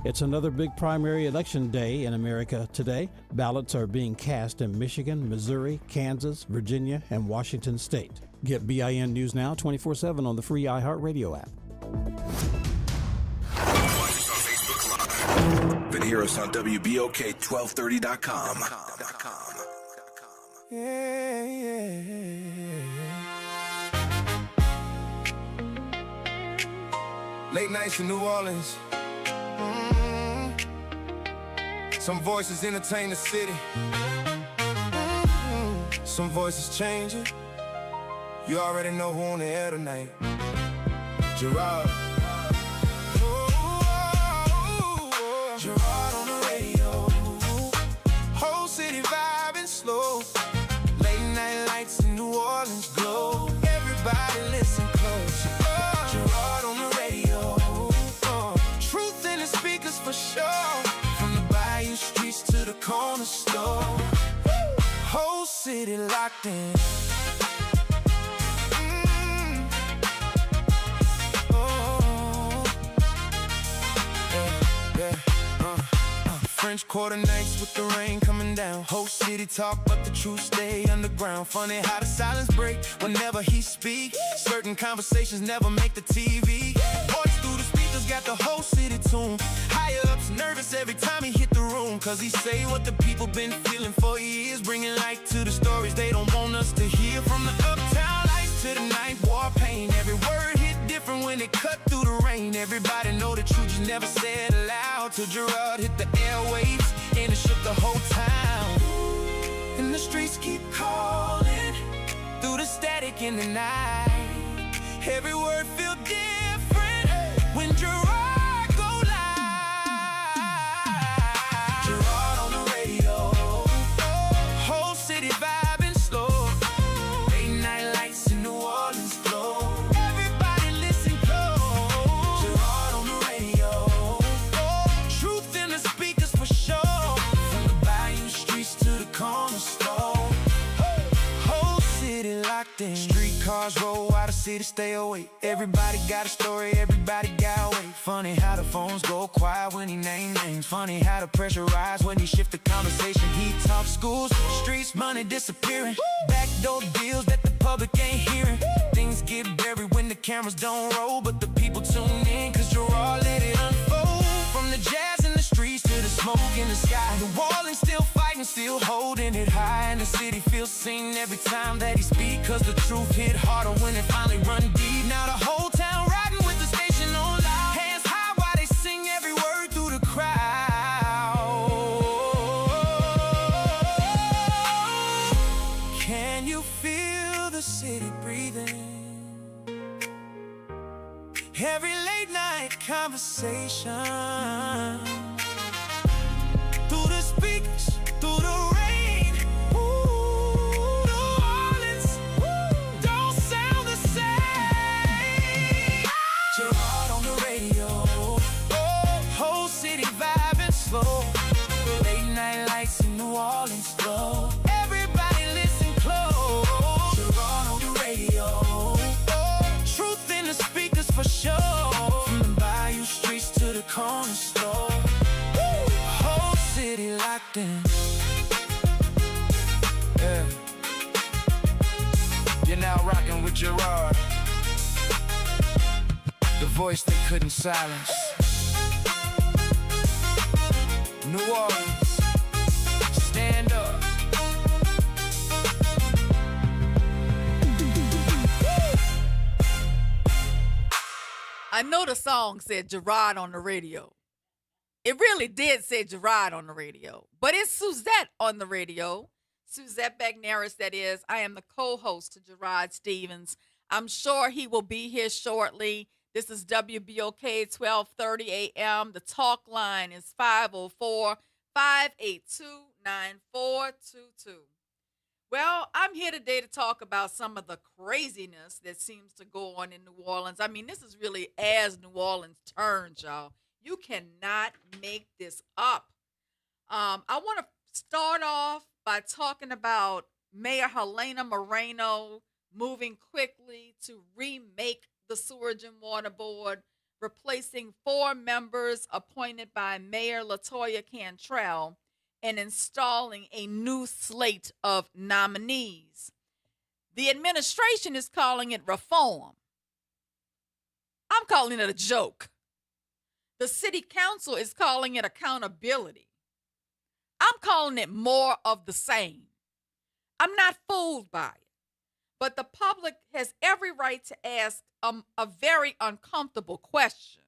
It's another big primary election day in America today. Ballots are being cast in Michigan, Missouri, Kansas, Virginia, and Washington State. Get BIN News Now 24/7 on the free iHeartRadio app. Watch us on Facebook Live. Then hear us on WBOK1230.com. Late nights in New Orleans. Some voices entertain the city. Some voices changing. You already know who on the air tonight. Gerod. Gerard on the radio. Whole city vibing slow. Late night lights in New Orleans glow. Everybody listen close. Gerard on the radio. Truth in the speakers for sure. From the bayou streets to the corner store. Whole city locked in. French Quarter nights with the rain coming down. Whole city talk, but the truth stay underground. Funny how the silence break whenever he speak. Certain conversations never make the TV. Voice through the speakers got the whole city tuned. Higher ups nervous every time he hit the room. Cause he say what the people been feeling for years. Bringing light to the stories they don't want us to hear. From the uptown lights to the night war pain. Every word hit different when it cut through the rain. Everybody know the truth, just never said aloud. Till Gerard hit the airwaves and it shook the whole town. And the streets keep calling through the static in the night. Every word feel different when Gerard go live. Gerard on the radio. Whole city vibing slow. Late night lights in New Orleans glow. Everybody listen close. Gerard on the radio. Truth in the speakers for sure. From the bayou streets to the corner store. Whole city locked in. Streetcars roll while the city stay awake. Everybody got a story, everybody got a way. Funny how the phones go quiet when he name names. Funny how the pressure rise when he shift the conversation. He talks schools, streets, money disappearing. Backdoor deals that the public ain't hearing. Things get buried when the cameras don't roll, but the people tune in cause Gerard let it unfold. From the jazz in the streets to the smoke in the sky. The wall is still fighting, still holding it high. And the city feels seen every time that he speaks. Cause the truth hit harder when it finally run deep. Now the whole town riding with the station on loud. Hands high while they sing every word through the crowd. Can you feel the city breathing? Every late night conversation. Through the speakers, through the rain. Ooh, New Orleans, don't sound the same. Gerard on the radio. Whole city vibing slow. Late night lights in New Orleans glow. Everybody listen close. Gerard on the radio. Truth in the speakers for sure. From the bayou streets to the corner store. Whole city locked in. Yeah. You're now rocking with Gerard, the voice they couldn't silence. New Orleans, stand up. I know the song said Gerard on the radio. It really did say Gerard on the radio. But it's Suzette on the radio. Suzette Bagneris, that is. I am the co-host to Gerard Stevens. I'm sure he will be here shortly. This is WBOK 1230 AM. The talk line is 504-582-9422. Well, I'm here today to talk about some of the craziness that seems to go on in New Orleans. I mean, this is really as New Orleans turns, y'all. You cannot make this up. I want to start off by talking about Mayor Helena Moreno moving quickly to remake the Sewage and Water Board. replacing 4 members appointed by Mayor LaToya Cantrell and installing a new slate of nominees. The administration is calling it reform. I'm calling it a joke. The city council is calling it accountability. I'm calling it more of the same. I'm not fooled by it. But the public has every right to ask a very uncomfortable question.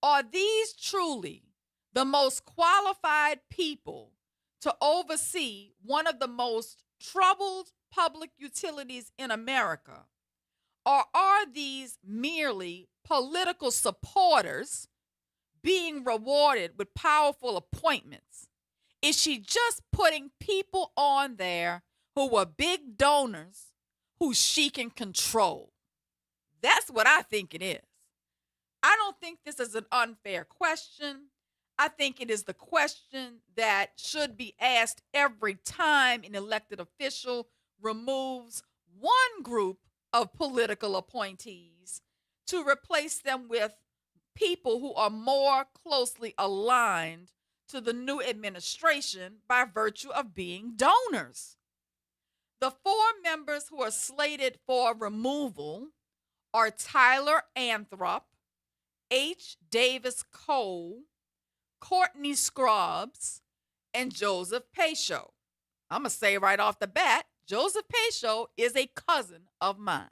Are these truly the most qualified people to oversee one of the most troubled public utilities in America? Or are these merely political supporters being rewarded with powerful appointments? Is she just putting people on there who were big donors who she can control? That's what I think it is. I don't think this is an unfair question. I think it is the question that should be asked every time an elected official removes one group of political appointees to replace them with people who are more closely aligned to the new administration by virtue of being donors. The 4 members who are slated for removal are Tyler Anthrop, H. Davis Cole, Courtney Scruggs, and Joseph Pacho. I'm going to say right off the bat, Joseph Pacho is a cousin of mine.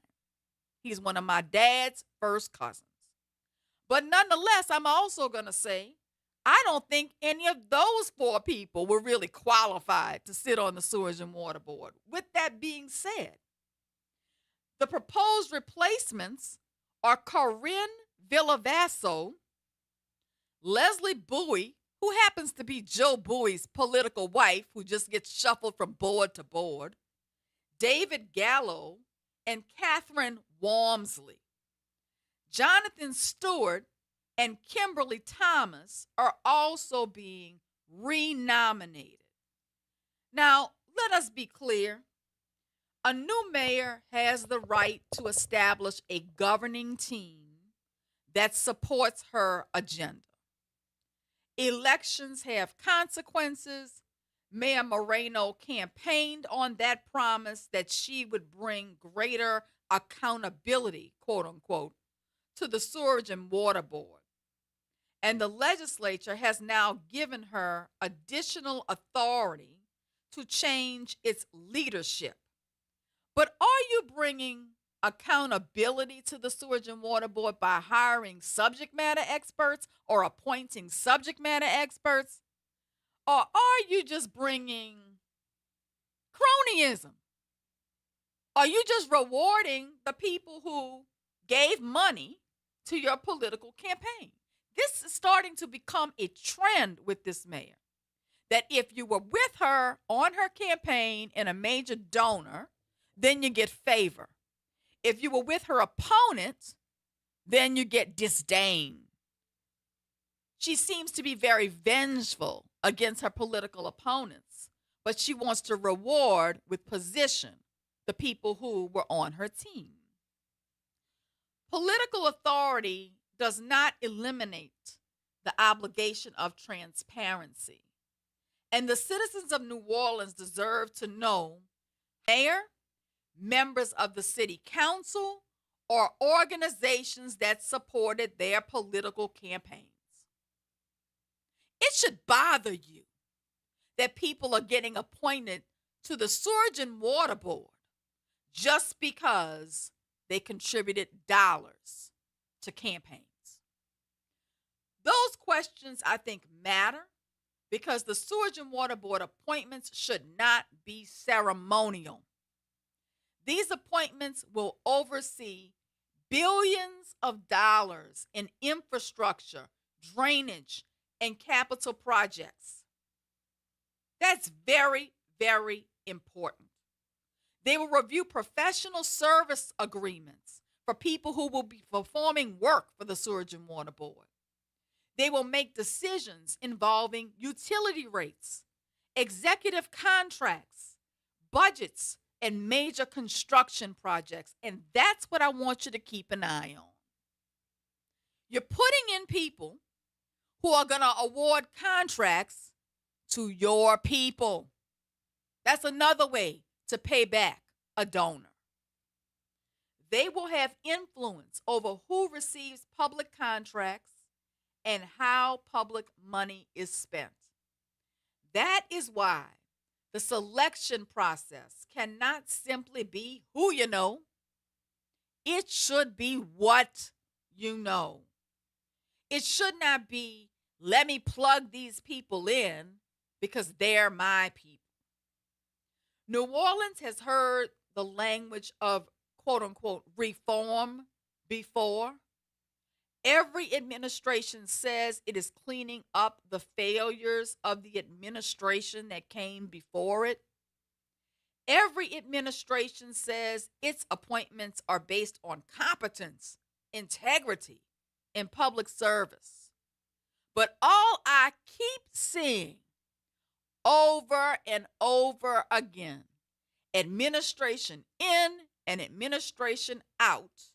He's one of my dad's first cousins. But nonetheless, I'm also going to say, I don't think any of those 4 people were really qualified to sit on the Sewage and Water Board. With that being said, the proposed replacements are Corinne Villavasso, Leslie Bowie, who happens to be Joe Bowie's political wife, who just gets shuffled from board to board, David Gallo, and Catherine Walmsley. Jonathan Stewart and Kimberly Thomas are also being renominated. Now, let us be clear. A new mayor has the right to establish a governing team that supports her agenda. Elections have consequences. Mayor Moreno campaigned on that promise that she would bring greater accountability, quote unquote, to the Sewage and Water Board. And the legislature has now given her additional authority to change its leadership. But are you bringing accountability to the Sewage and Water Board by hiring subject matter experts or appointing subject matter experts? Or are you just bringing cronyism? Are you just rewarding the people who gave money to your political campaign? This is starting to become a trend with this mayor, that if you were with her on her campaign and a major donor, then you get favor. If you were with her opponent, then you get disdain. She seems to be very vengeful against her political opponents, but she wants to reward with position the people who were on her team. Political authority does not eliminate the obligation of transparency. And the citizens of New Orleans deserve to know mayor, members of the city council, or organizations that supported their political campaigns. It should bother you that people are getting appointed to the Sewage and Water Board just because they contributed dollars to campaigns. Those questions, I think, matter because the Sewage and Water Board appointments should not be ceremonial. These appointments will oversee billions of dollars in infrastructure, drainage, and capital projects. That's very, very important. They will review professional service agreements for people who will be performing work for the Sewage and Water Board. They will make decisions involving utility rates, executive contracts, budgets, and major construction projects. And that's what I want you to keep an eye on. You're putting in people who are going to award contracts to your people. That's another way to pay back a donor. They will have influence over who receives public contracts and how public money is spent. That is why the selection process cannot simply be who you know. It should be what you know. It should not be, let me plug these people in because they're my people. New Orleans has heard the language of quote unquote reform before. Every administration says it is cleaning up the failures of the administration that came before it. Every administration says its appointments are based on competence, integrity, and public service. But all I keep seeing over and over again, administration in and administration out,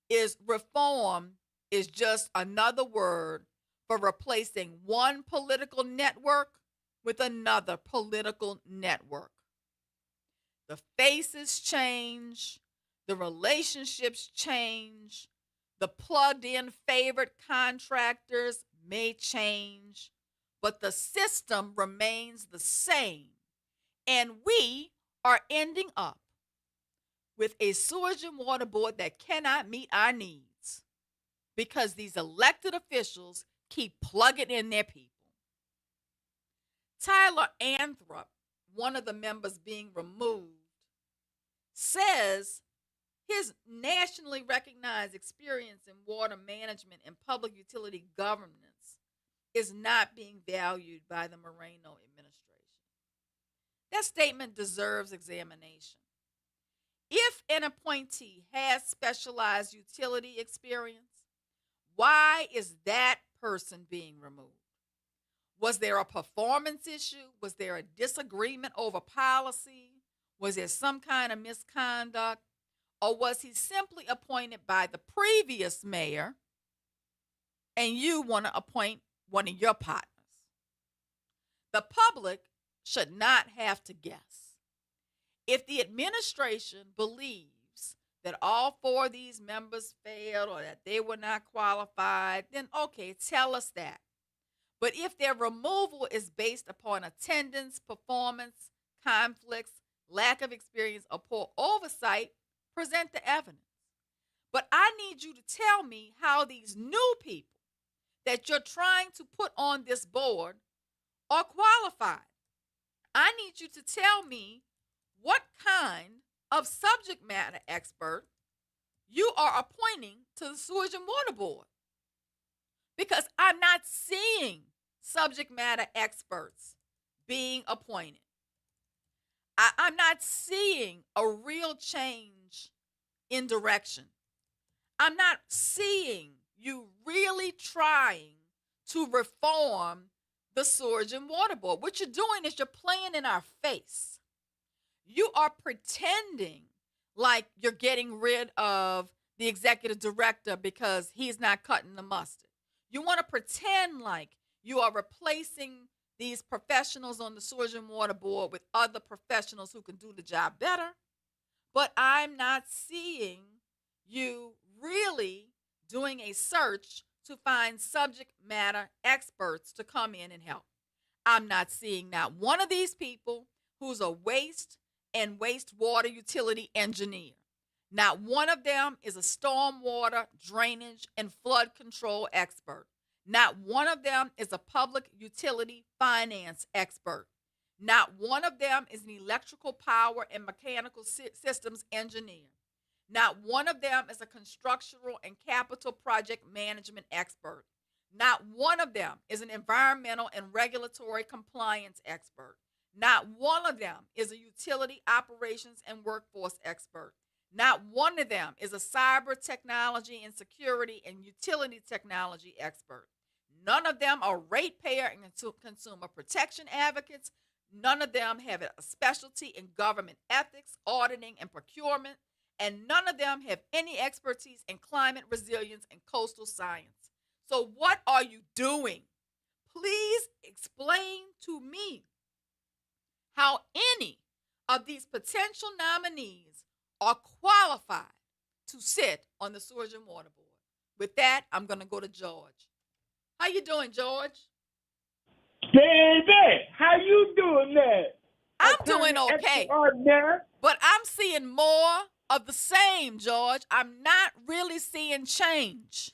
is reform is just another word for replacing one political network with another political network. The faces change, the relationships change, the plugged-in favorite contractors may change, but the system remains the same. And we are ending up with a sewage and water board that cannot meet our needs because these elected officials keep plugging in their people. Tyler Anthrop, one of the members being removed, says his nationally recognized experience in water management and public utility governance is not being valued by the Moreno administration. That statement deserves examination. If an appointee has specialized utility experience, why is that person being removed? Was there a performance issue? Was there a disagreement over policy? Was there some kind of misconduct? Or was he simply appointed by the previous mayor and you want to appoint one of your partners? The public should not have to guess. If the administration believes that all four of these members failed or that they were not qualified, then okay, tell us that. But if their removal is based upon attendance, performance, conflicts, lack of experience, or poor oversight, present the evidence. But I need you to tell me how these new people that you're trying to put on this board are qualified. I need you to tell me what kind of subject matter expert you are appointing to the Sewage and Water Board. Because I'm not seeing subject matter experts being appointed. I'm not seeing a real change in direction. I'm not seeing you really trying to reform the Sewage and Water Board. What you're doing is you're playing in our face. You are pretending like you're getting rid of the executive director because he's not cutting the mustard. You want to pretend like you are replacing these professionals on the Sewage and Water Board with other professionals who can do the job better. But I'm not seeing you really doing a search to find subject matter experts to come in and help. I'm not seeing not one of these people who's a waste and wastewater utility engineer. Not one of them is a stormwater, drainage, and flood control expert. Not one of them is a public utility finance expert. Not one of them is an electrical power and mechanical systems engineer. Not one of them is a constructional and capital project management expert. Not one of them is an environmental and regulatory compliance expert. Not one of them is a utility operations and workforce expert. Not one of them is a cyber technology and security and utility technology expert. None of them are ratepayer and consumer protection advocates. None of them have a specialty in government ethics, auditing, and procurement. and none of them have any expertise in climate resilience and coastal science. So what are you doing? Please explain to me how any of these potential nominees are qualified to sit on the Sewage and Water Board. With that, I'm going to go to George. How you doing, George? Baby, how you doing there? I'm doing okay. But I'm seeing more of the same, George. I'm not really seeing change.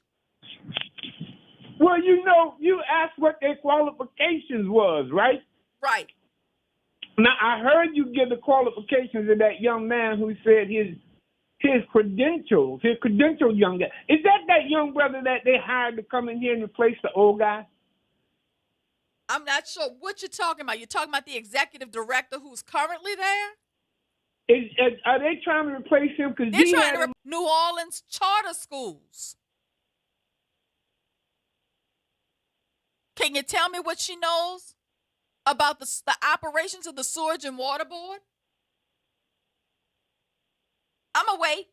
Well, you asked what their qualifications was, right? Right. Now, I heard you give the qualifications of that young man who said his credentials, young guy. Is that young brother that they hired to come in here and replace the old guy? I'm not sure what you're talking about. You're talking about the executive director who's currently there? Are they trying to replace him? Because they're trying to replace New Orleans charter schools. Can you tell me what she knows about the operations of the Sewage and Water Board? I'm going to wait.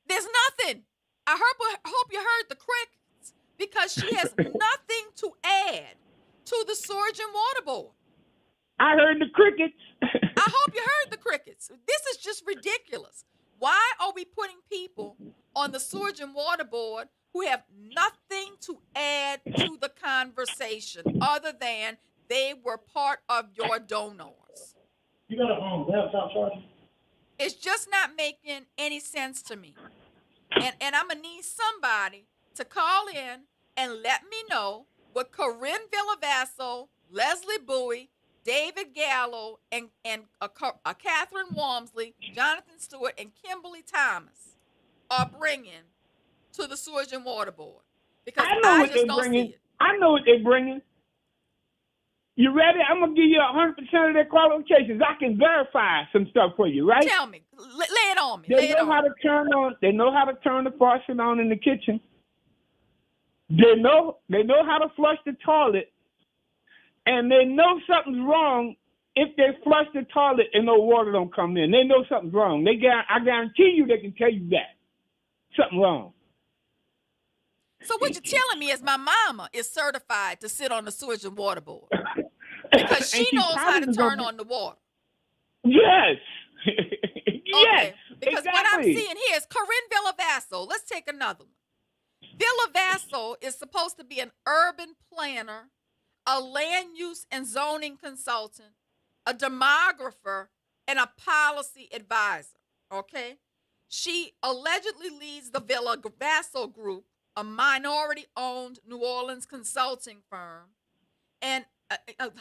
There's nothing. I hope you heard the crickets, because she has nothing to add to the Sewage and Water Board. I heard the crickets. I hope you heard the crickets. This is just ridiculous. Why are we putting people on the Sewage and Water Board who have nothing to add to the conversation other than they were part of your donors? You got a phone. Stop charging. It's just not making any sense to me. And I'm going to need somebody to call in and let me know what Corinne Villavasso, Leslie Bowie, David Gallo, and Catherine Walmsley, Jonathan Stewart, and Kimberly Thomas are bringing to the Sewage and Water Board. Because I just don't see it. I know what they're bringing. You ready? I'm going to give you 100% of their qualifications. I can verify some stuff for you, right? Tell me. Lay it on me. They know how to turn the faucet on in the kitchen. They know how to flush the toilet. And they know something's wrong if they flush the toilet and no water don't come in. They know something's wrong. I guarantee you they can tell you that. Something wrong. So what you're telling me is my mama is certified to sit on the Sewage and Water Board because she knows how to turn on the water. Yes. Okay. Because exactly. What I'm seeing here is Corinne Villavasso. Let's take another one. Villavasso is supposed to be an urban planner, a land use and zoning consultant, a demographer, and a policy advisor. Okay? She allegedly leads the Villavasso Group, a minority-owned New Orleans consulting firm, and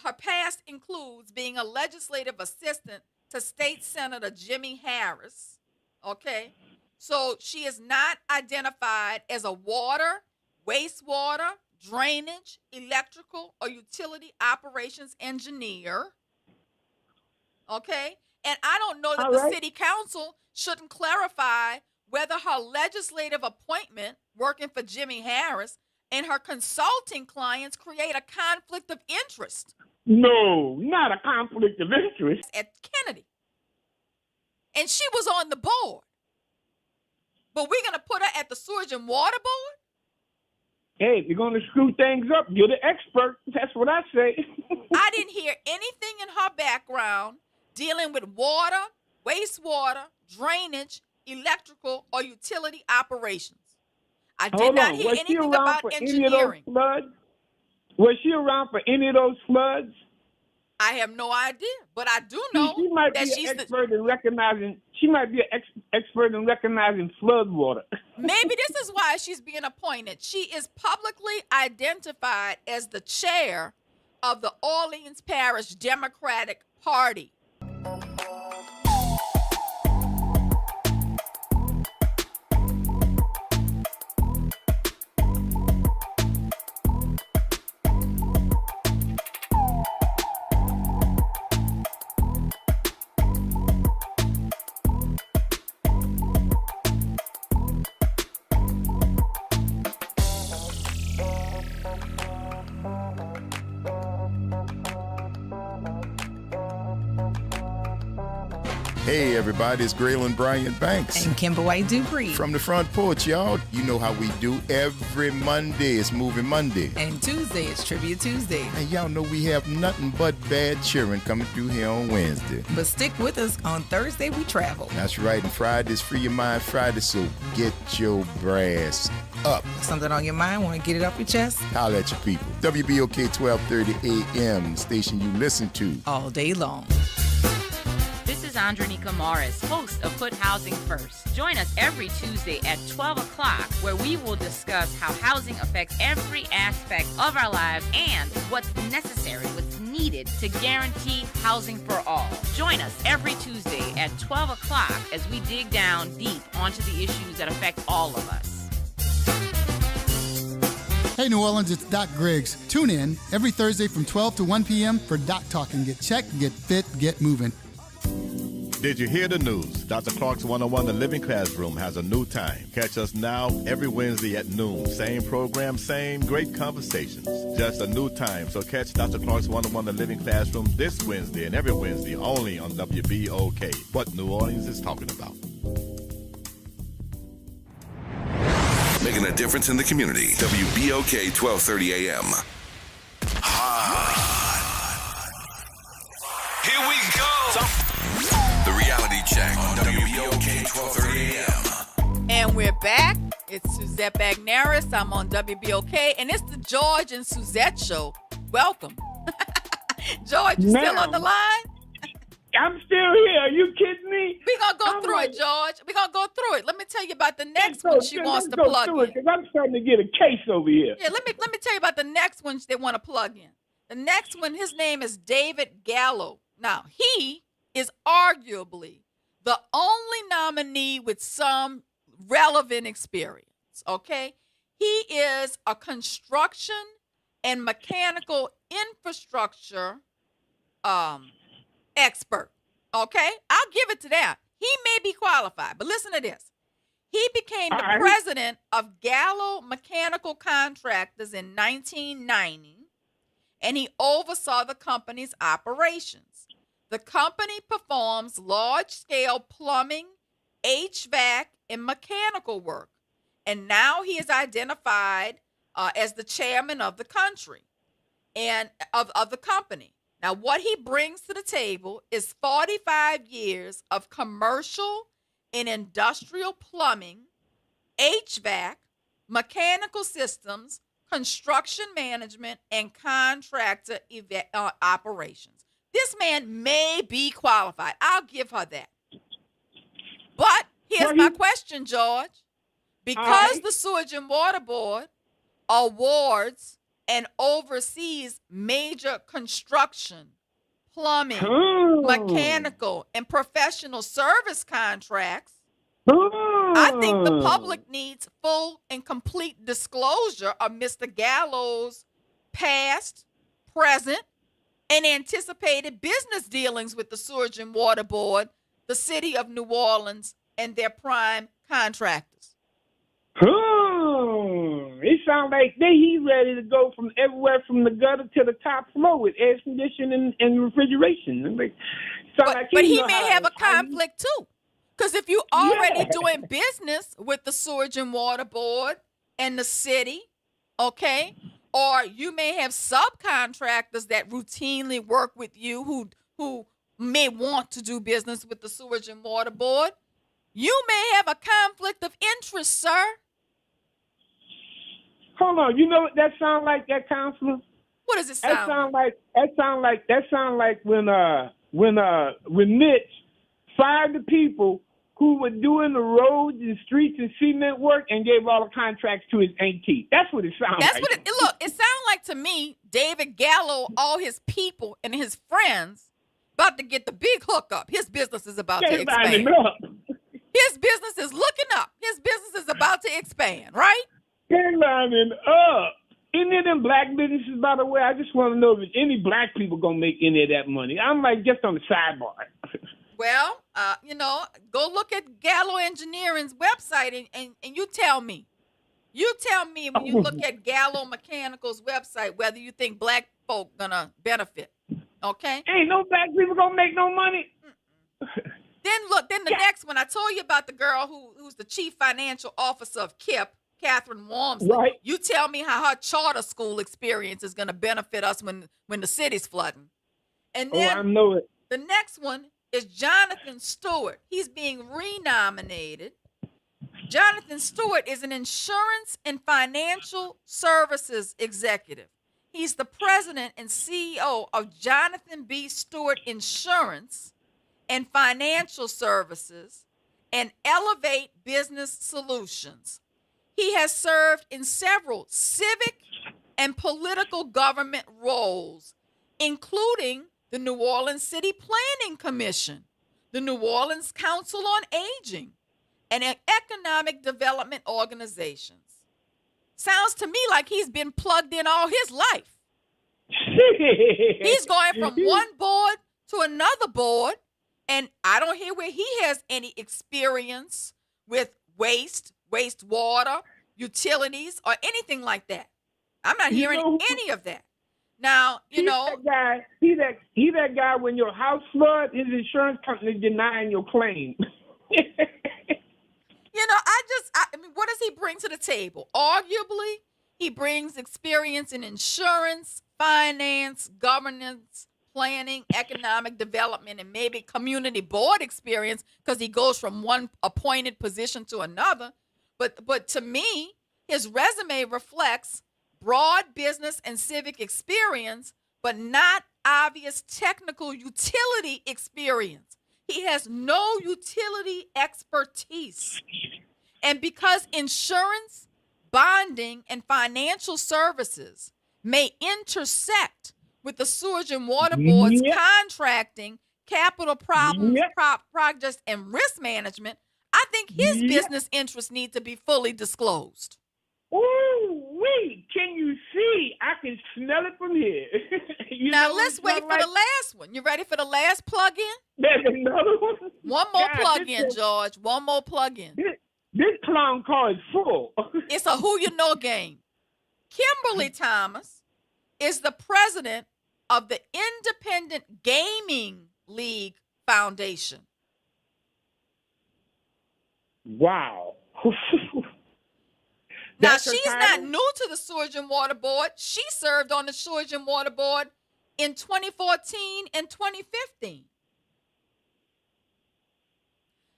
her past includes being a legislative assistant to State Senator Jimmy Harris, okay? So she is not identified as a water, wastewater, drainage, electrical, or utility operations engineer, okay? And I don't know that the city council shouldn't clarify whether her legislative appointment working for Jimmy Harris and her consulting clients create a conflict of interest. No, not a conflict of interest. At Kennedy. And she was on the board. But we're going to put her at the Sewage and Water Board? Hey, if you're going to screw things up, you're the expert. That's what I say. I didn't hear anything in her background dealing with water, wastewater, drainage, electrical, or utility operations. I did not hear anything about engineering. Was she around for any of those floods? I have no idea, but I do know she might that be she's an expert in recognizing. She might be an expert in recognizing flood water. Maybe this is why she's being appointed. She is publicly identified as the chair of the Orleans Parish Democratic Party. Hey everybody, it's Graylin Bryant Banks. And Kimber White Dupree. From the front porch, y'all. You know how we do every Monday. It's Moving Monday. And Tuesday, it's Trivia Tuesday. And y'all know we have nothing but bad cheering coming through here on Wednesday. But stick with us. On Thursday, we travel. That's right. And Friday's Free Your Mind Friday, so get your brass up. Something on your mind? Want to get it off your chest? Holla at your people. WBOK 1230 AM, the station you listen to all day long. This is Andronica Morris, host of Put Housing First. Join us every Tuesday at 12 o'clock, where we will discuss how housing affects every aspect of our lives and what's necessary, what's needed to guarantee housing for all. Join us every Tuesday at 12 o'clock as we dig down deep onto the issues that affect all of us. Hey New Orleans, it's Doc Griggs. Tune in every Thursday from 12 to 1 p.m. for Doc Talk and get checked, get fit, get moving. Did you hear the news? Dr. Clark's 101 The Living Classroom has a new time. Catch us now every Wednesday at noon. Same program, same great conversations. Just a new time. So catch Dr. Clark's 101 The Living Classroom this Wednesday and every Wednesday only on WBOK. What New Orleans is talking about. Making a difference in the community. WBOK 1230 AM. Here we go. The reality check on WBOK 1230 AM. And we're back. It's Suzette Bagnaris. I'm on WBOK, and it's the George and Suzette show. Welcome. George, you still on the line? I'm still here. Are you kidding me? We're going to go through it, George. We're going to go through it. Let me tell you about the next one she wants to plug in. Because I'm starting to get a case over here. Yeah, let me tell you about the next one they want to plug in. The next one, his name is David Gallo. Now, he is arguably the only nominee with some relevant experience, okay? He is a construction and mechanical infrastructure expert, okay? I'll give it to that. He may be qualified, but listen to this. He became the president of Gallo Mechanical Contractors in 1990, and he oversaw the company's operations. The company performs large-scale plumbing, HVAC, and mechanical work, and now he is identified as the chairman of the country and of the company. Now, what he brings to the table is 45 years of commercial and industrial plumbing, HVAC, mechanical systems, construction management, and contractor operations. This man may be qualified. I'll give her that. But here's my question, George. Because the Sewage and Water Board awards and oversees major construction, plumbing, mechanical, and professional service contracts, I think the public needs full and complete disclosure of Mr. Gallo's past, present, and anticipated business dealings with the Sewage and Water Board, the city of New Orleans, and their prime contractors. It sounds like he's ready to go from everywhere from the gutter to the top floor with air conditioning and refrigeration. But he may have a conflict too. Because if you're already doing business with the Sewage and Water Board and the city, okay, or you may have subcontractors that routinely work with you who may want to do business with the Sewage and Water Board, you may have a conflict of interest, sir. Hold on, you know what that sounds like, that counselor? What does it sound like? That sound like when Mitch fired the people who were doing the roads and streets and cement work and gave all the contracts to his auntie. That's what it sounds like. It sounds like to me, David Gallo, all his people and his friends about to get the big hookup. His business is about to expand. His business is looking up. His business is about to expand, right? They're lining up. Any of them black businesses, by the way, I just want to know if any black people going to make any of that money. I'm like just on the sidebar. Well, go look at Gallo Engineering's website and you tell me. You tell me when you look at Gallo Mechanical's website whether you think black folk going to benefit. Okay? Ain't no black people going to make no money. Then the next one, I told you about the girl who's the chief financial officer of KIP, Catherine Walmsley. Right. You tell me how her charter school experience is going to benefit us when the city's flooding. And then I know it. the next one is Jonathan Stewart. He's being renominated. Jonathan Stewart is an insurance and financial services executive. He's the president and CEO of Jonathan B. Stewart Insurance and Financial Services and Elevate Business Solutions. He has served in several civic and political government roles, including the New Orleans City Planning Commission, the New Orleans Council on Aging, and economic development organizations. Sounds to me like he's been plugged in all his life. He's going from one board to another board, and I don't hear where he has any experience with wastewater, utilities, or anything like that. I'm not hearing any of that. Now, He's that guy when your house flood, his insurance company denying your claim. I mean, what does he bring to the table? Arguably, he brings experience in insurance, finance, governance, planning, economic development, and maybe community board experience because he goes from one appointed position to another. But to me, his resume reflects broad business and civic experience, but not obvious technical utility experience. He has no utility expertise. And because insurance, bonding, and financial services may intersect with the Sewage and Water Board's contracting, capital problems, projects, and risk management, I think his business interests need to be fully disclosed. Ooh-wee! Can you see? I can smell it from here. Now let's wait for the last one. You ready for the last plug-in? There's another one? One more plug-in, George. One more plug-in. This clown car is full. It's a who you know game. Kimberly Thomas is the president of the Independent Gaming League Foundation. Wow. Now, she's not new to the Sewage and Water Board. She served on the Sewage and Water Board in 2014 and 2015.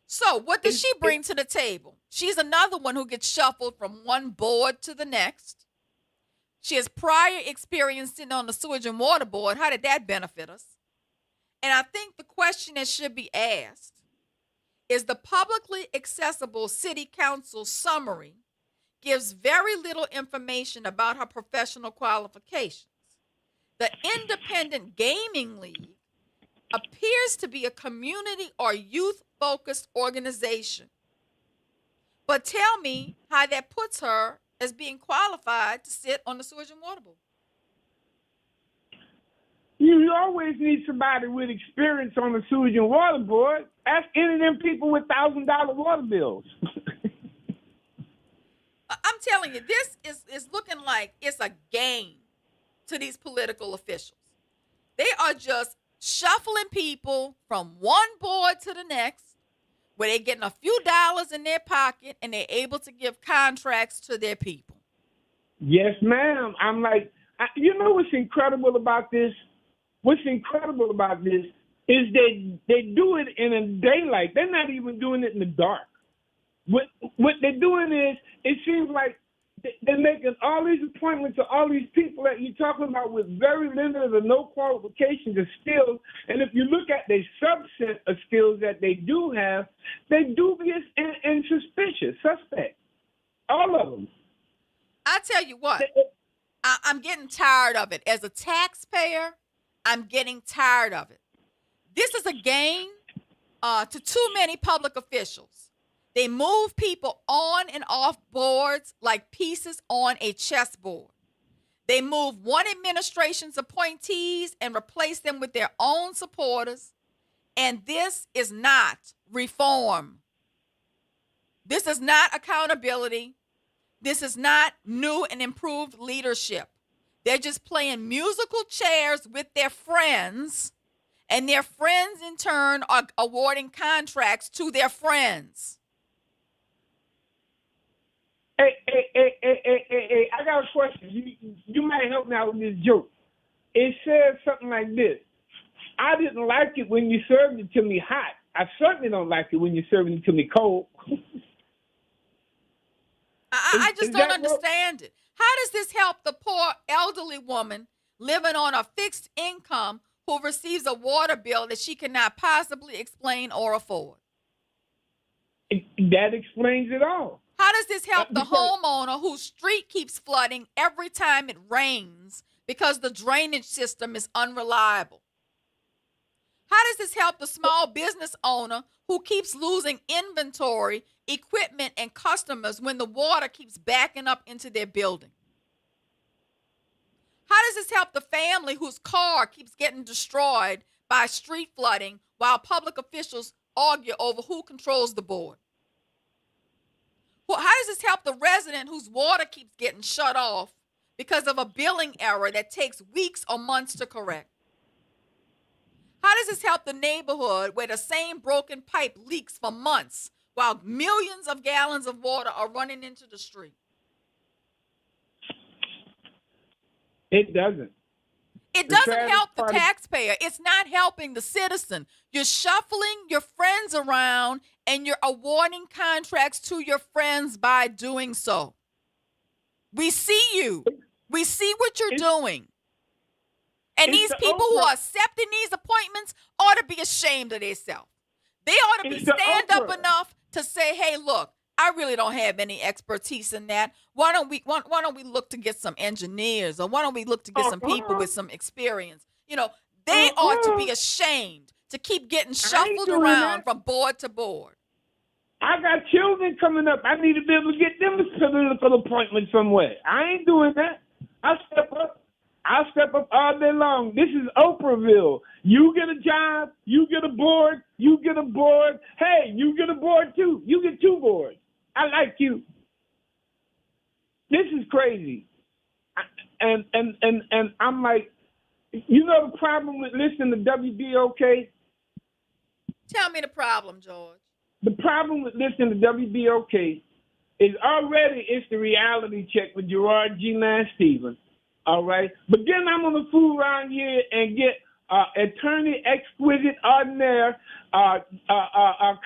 So what does she bring to the table? She's another one who gets shuffled from one board to the next. She has prior experience sitting on the Sewage and Water Board. How did that benefit us? And I think the question that should be asked is the publicly accessible city council summary gives very little information about her professional qualifications. The Independent Gaming League appears to be a community or youth-focused organization. But tell me how that puts her as being qualified to sit on the Sewage and Water Board. You always need somebody with experience on the Sewage and Water Board. Ask any of them people with $1,000 water bills. I'm telling you, this is looking like it's a game to these political officials. They are just shuffling people from one board to the next, where they're getting a few dollars in their pocket and they're able to give contracts to their people. Yes, ma'am. I'm like, you know what's incredible about this? What's incredible about this is they do it in a daylight. They're not even doing it in the dark. What they're doing is, it seems like they're making all these appointments to all these people that you're talking about with very limited or no qualifications or skills. And if you look at the subset of skills that they do have, they're dubious and suspect. All of them. I tell you what, I'm getting tired of it. As a taxpayer, I'm getting tired of it. This is a game to too many public officials. They move people on and off boards like pieces on a chessboard. They move one administration's appointees and replace them with their own supporters. And this is not reform. This is not accountability. This is not new and improved leadership. They're just playing musical chairs with their friends And their friends, in turn, are awarding contracts to their friends. Hey, I got a question. You might help me out with this joke. It says something like this. I didn't like it when you served it to me hot. I certainly don't like it when you're serving it to me cold. I just don't understand it. How does this help the poor elderly woman living on a fixed income who receives a water bill that she cannot possibly explain or afford? That explains it all. How does this help the homeowner whose street keeps flooding every time it rains because the drainage system is unreliable? How does this help the small business owner who keeps losing inventory, equipment, and customers when the water keeps backing up into their building? How does this help the family whose car keeps getting destroyed by street flooding while public officials argue over who controls the board? Well, how does this help the resident whose water keeps getting shut off because of a billing error that takes weeks or months to correct? How does this help the neighborhood where the same broken pipe leaks for months while millions of gallons of water are running into the street? It doesn't. It doesn't help the taxpayer. It's not helping the citizen. You're shuffling your friends around and you're awarding contracts to your friends by doing so. We see you. We see what you're doing. And these people who are accepting these appointments ought to be ashamed of themselves. They ought to be stand up enough to say, hey, look, I really don't have any expertise in that. Why don't we look to get some engineers, or why don't we look to get some people with some experience? You know, they ought to be ashamed to keep getting shuffled around from board to board. I got children coming up. I need to be able to get them a political appointment somewhere. I ain't doing that. I'll step up all day long. This is Oprahville. You get a job, you get a board, you get a board. Hey, you get a board too. You get 2 boards. I like you. This is crazy. And I'm like, you know the problem with listening to WBOK? Tell me the problem, George. The problem with listening to WBOK is already it's the reality check with Gerard G. Lance Stevens. All right. But then I'm going to fool around here and get attorney exquisite ordinaire,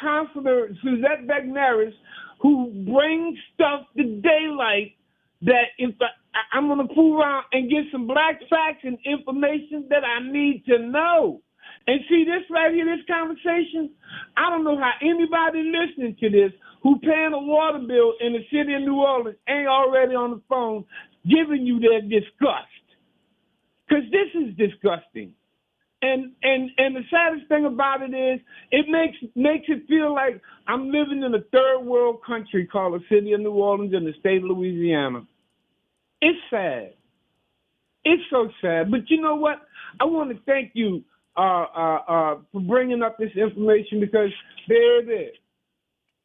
Counselor Suzette Bagneris, who brings stuff to daylight that if I'm going to fool around and get some black facts and information that I need to know. And see this right here, this conversation, I don't know how anybody listening to this who paying a water bill in the city of New Orleans ain't already on the phone giving you their disgust. Because this is disgusting. And the saddest thing about it is it makes it feel like I'm living in a third world country called the city of New Orleans in the state of Louisiana. It's sad. It's so sad. But you know what? I want to thank you for bringing up this information, because there it is.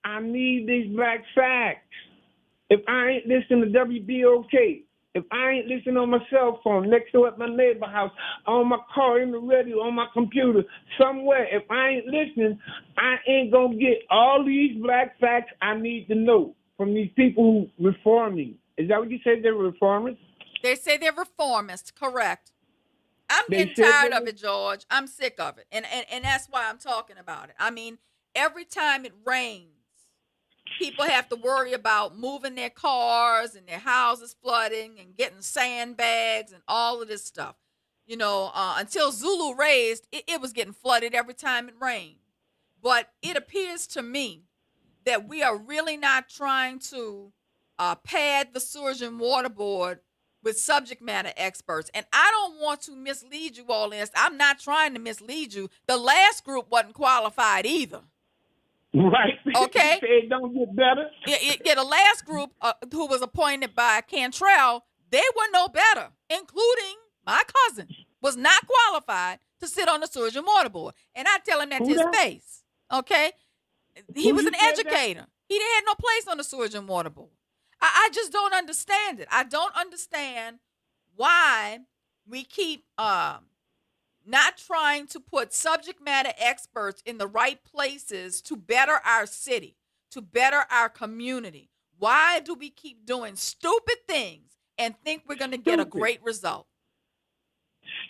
I need these black facts. If I ain't listening to WBOK, if I ain't listening on my cell phone, next door at my neighbor house, on my car, in the radio, on my computer, somewhere, if I ain't listening, I ain't going to get all these black facts I need to know from these people who reforming. Is that what you said? They're reformers? They say they're reformists, correct. I'm getting tired of it, George. I'm sick of it. And that's why I'm talking about it. I mean, every time it rains, people have to worry about moving their cars and their houses flooding and getting sandbags and all of this stuff. You know, until Zulu raised, it was getting flooded every time it rained. But it appears to me that we are really not trying to pad the Sewage and Water Board with subject matter experts. And I don't want to mislead you all in this. I'm not trying to mislead you. The last group wasn't qualified either. Right. Okay. It don't get better. Yeah, the last group who was appointed by Cantrell, they were no better, including my cousin, was not qualified to sit on the Sewage and Water Board. And I tell him that to his face. Okay. He was an educator. He didn't have no place on the Sewage and Water Board. I just don't understand it. I don't understand why we keep not trying to put subject matter experts in the right places to better our city, to better our community? Why do we keep doing stupid things and think we're going to get a great result?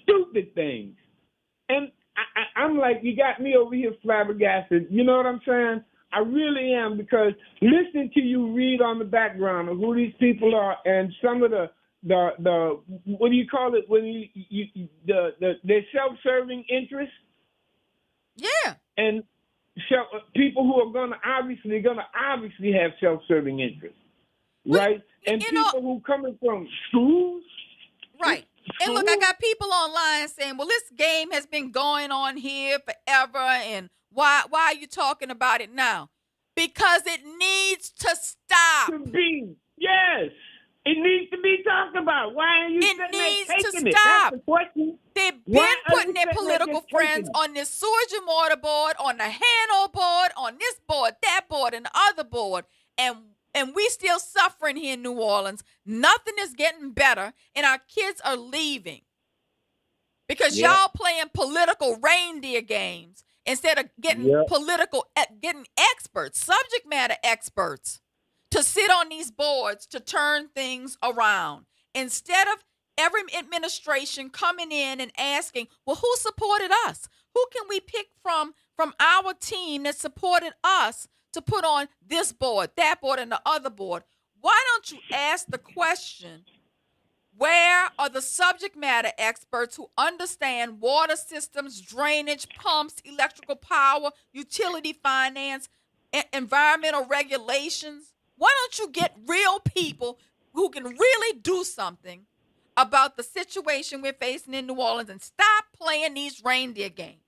Stupid things. And I'm like, you got me over here flabbergasted. You know what I'm saying? I really am, because listening to you read on the background of who these people are and some of the what do you call it when their self-serving interests? Yeah. And people who are gonna obviously have self-serving interests, right? And people who coming from schools, right? And look, I got people online saying, "Well, this game has been going on here forever, and why are you talking about it now?" Because it needs to stop. Yes. It needs to be talked about. Why are you sitting there taking it? Stop. That's the question. They've been putting their political friends on this sewage and water board, on the handle board, on this board, that board, and the other board. And we still suffering here in New Orleans. Nothing is getting better, and our kids are leaving. Because y'all playing political reindeer games instead of getting getting experts, subject matter experts, to sit on these boards to turn things around. Instead of every administration coming in and asking, well, who supported us? Who can we pick from our team that supported us to put on this board, that board, and the other board? Why don't you ask the question, where are the subject matter experts who understand water systems, drainage, pumps, electrical power, utility finance, environmental regulations? Why don't you get real people who can really do something about the situation we're facing in New Orleans and stop playing these reindeer games?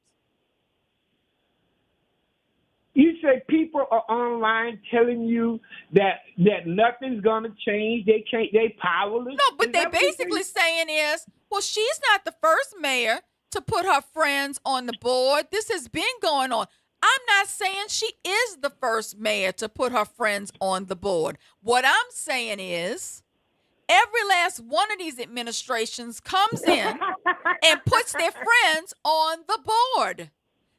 You say people are online telling you that nothing's gonna change. They powerless. No, but they basically saying is, well, she's not the first mayor to put her friends on the board. This has been going on. I'm not saying she is the first mayor to put her friends on the board. What I'm saying is, every last one of these administrations comes in and puts their friends on the board.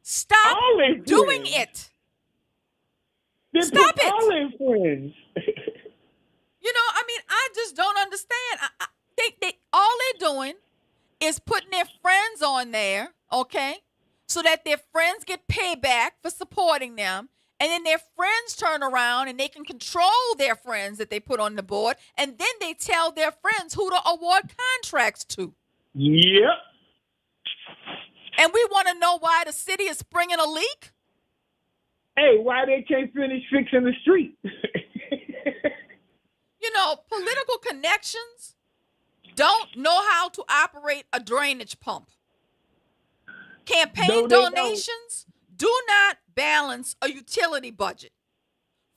Stop doing it. Stop it. All their friends. You know, I mean, I just don't understand. I think all they're doing is putting their friends on there, okay, so that their friends get payback for supporting them. And then their friends turn around and they can control their friends that they put on the board. And then they tell their friends who to award contracts to. Yep. And we want to know why the city is springing a leak? Hey, why they can't finish fixing the street? You know, political connections don't know how to operate a drainage pump. Campaign donations do not balance a utility budget.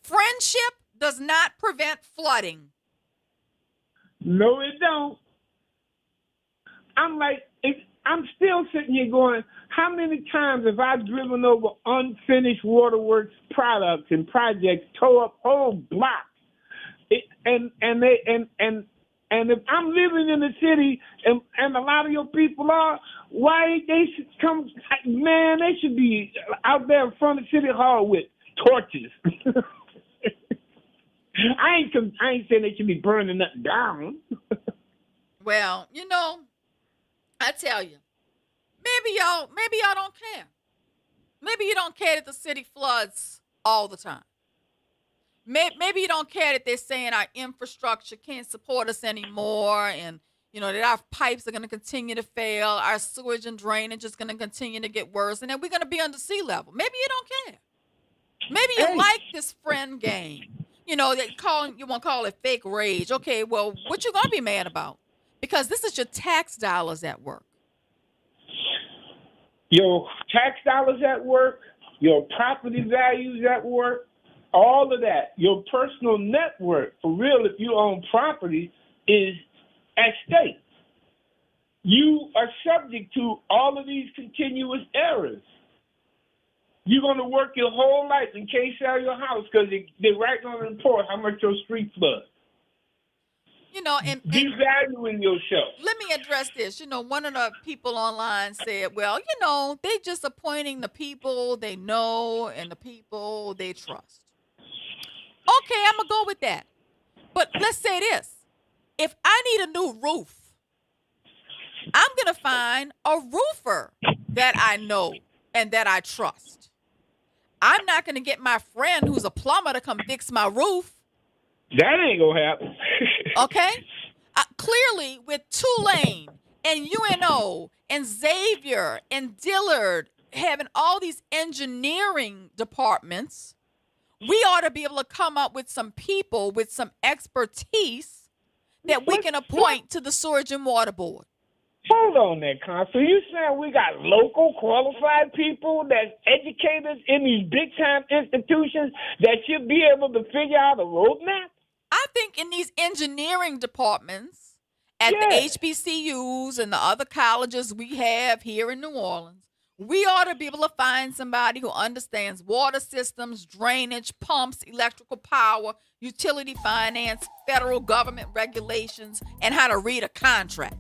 Friendship does not prevent flooding. No, it don't. I'm still sitting here going, how many times have I driven over unfinished waterworks products and projects, tore up whole blocks? And if I'm living in the city and a lot of your people are, why they should come? Man, they should be out there in front of City Hall with torches. I ain't saying they should be burning nothing down. Well, you know, I tell you, maybe y'all don't care. Maybe you don't care that the city floods all the time. Maybe you don't care that they're saying our infrastructure can't support us anymore, and you know that our pipes are going to continue to fail, our sewage and drainage is going to continue to get worse, and then we're going to be under sea level. Maybe you don't care. Maybe you like this friend game. You know, you want to call it fake rage. Okay, well, what you going to be mad about? Because this is your tax dollars at work. Your tax dollars at work, your property values at work, all of that. Your personal net worth, for real, if you own property, is at stake. You are subject to all of these continuous errors. You're going to work your whole life and can't sell your house because they're writing on the report how much your street floods. And devaluing your show. let me address this. One of the people online said, well, they just appointing the people they know and the people they trust. Okay, I'm going to go with that. But let's say this. If I need a new roof, I'm going to find a roofer that I know and that I trust. I'm not going to get my friend who's a plumber to come fix my roof. That ain't going to happen. Okay? Clearly, with Tulane and UNO and Xavier and Dillard having all these engineering departments, we ought to be able to come up with some people with some expertise that we can appoint to the Sewage and Water Board. Hold on there, Consul. You saying we got local qualified people that's educators in these big-time institutions that should be able to figure out a roadmap? I think in these engineering departments at the HBCUs and the other colleges we have here in New Orleans, we ought to be able to find somebody who understands water systems, drainage, pumps, electrical power, utility finance, federal government regulations, and how to read a contract.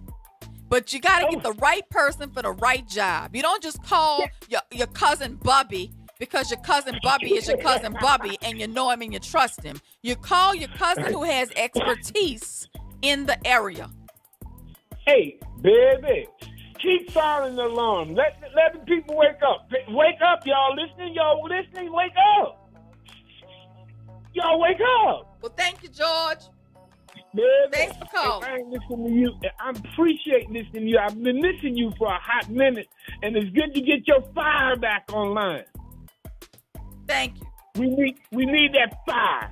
But you got to get the right person for the right job. You don't just call your cousin Bubby because your cousin Bubby is your cousin Bubby and you know him and you trust him. You call your cousin who has expertise in the area. Hey, baby, keep firing the alarm. Let the people wake up. Wake up, y'all listening? Y'all listening? Wake up. Y'all wake up. Well, thank you, George. Baby, thanks for calling. I ain't listening to you. I appreciate listening to you. I've been listening to you for a hot minute, and it's good to get your fire back online. Thank you. We need that fire.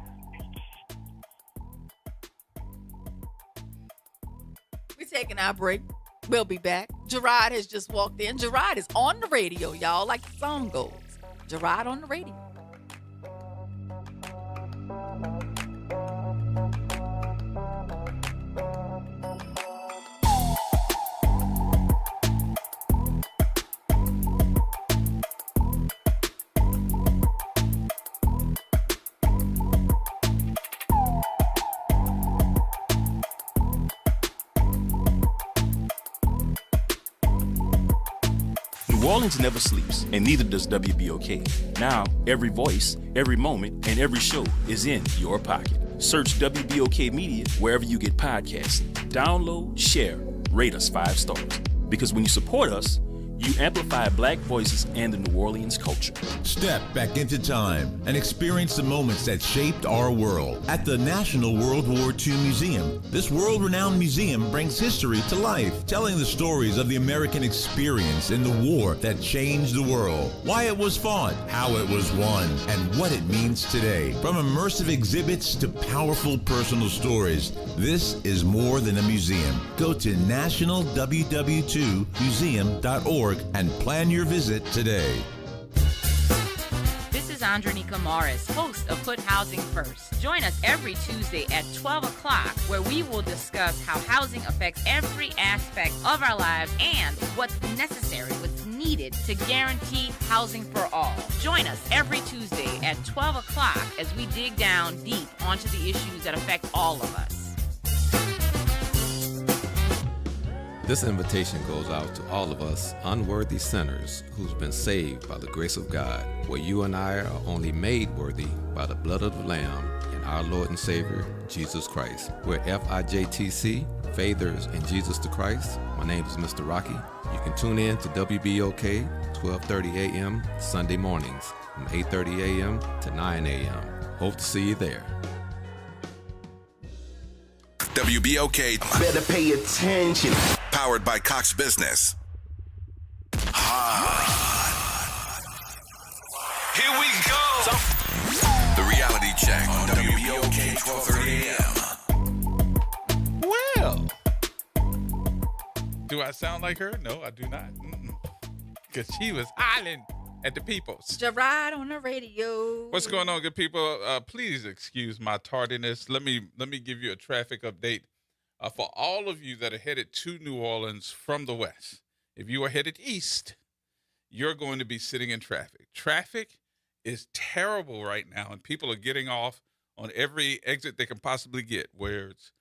We're taking our break. We'll be back. Gerard has just walked in. Gerard is on the radio, y'all, like the song goes. Gerard on the radio. New Orleans never sleeps, and neither does WBOK. Now, every voice, every moment, and every show is in your pocket. Search WBOK Media wherever you get podcasts. Download, share, rate us 5 stars. Because when you support us, you amplify Black voices and the New Orleans culture. Step back into time and experience the moments that shaped our world at the National World War II Museum. This world-renowned museum brings history to life, telling the stories of the American experience in the war that changed the world, why it was fought, how it was won, and what it means today. From immersive exhibits to powerful personal stories, this is more than a museum. Go to nationalww2museum.org and plan your visit today. This is Andronica Morris, host of Put Housing First. Join us every Tuesday at 12 o'clock where we will discuss how housing affects every aspect of our lives and what's necessary, what's needed to guarantee housing for all. Join us every Tuesday at 12 o'clock as we dig down deep onto the issues that affect all of us. This invitation goes out to all of us unworthy sinners who's been saved by the grace of God, where you and I are only made worthy by the blood of the Lamb and our Lord and Savior, Jesus Christ. We're FIJTC, Faithers in Jesus the Christ. My name is Mr. Rocky. You can tune in to WBOK, 12:30 a.m. Sunday mornings from 8:30 a.m. to 9 a.m. Hope to see you there. WBOK. Better pay attention. Powered by Cox Business. Here we go. The reality check on WBOK 1230 AM. Well, do I sound like her? No, I do not. Because she was island at the Peoples. Gerard on the radio. What's going on, good people? Please excuse my tardiness. Let me give you a traffic update for all of you that are headed to New Orleans from the west. If you are headed east, you're going to be sitting in traffic. Traffic is terrible right now, and people are getting off on every exit they can possibly get, where it's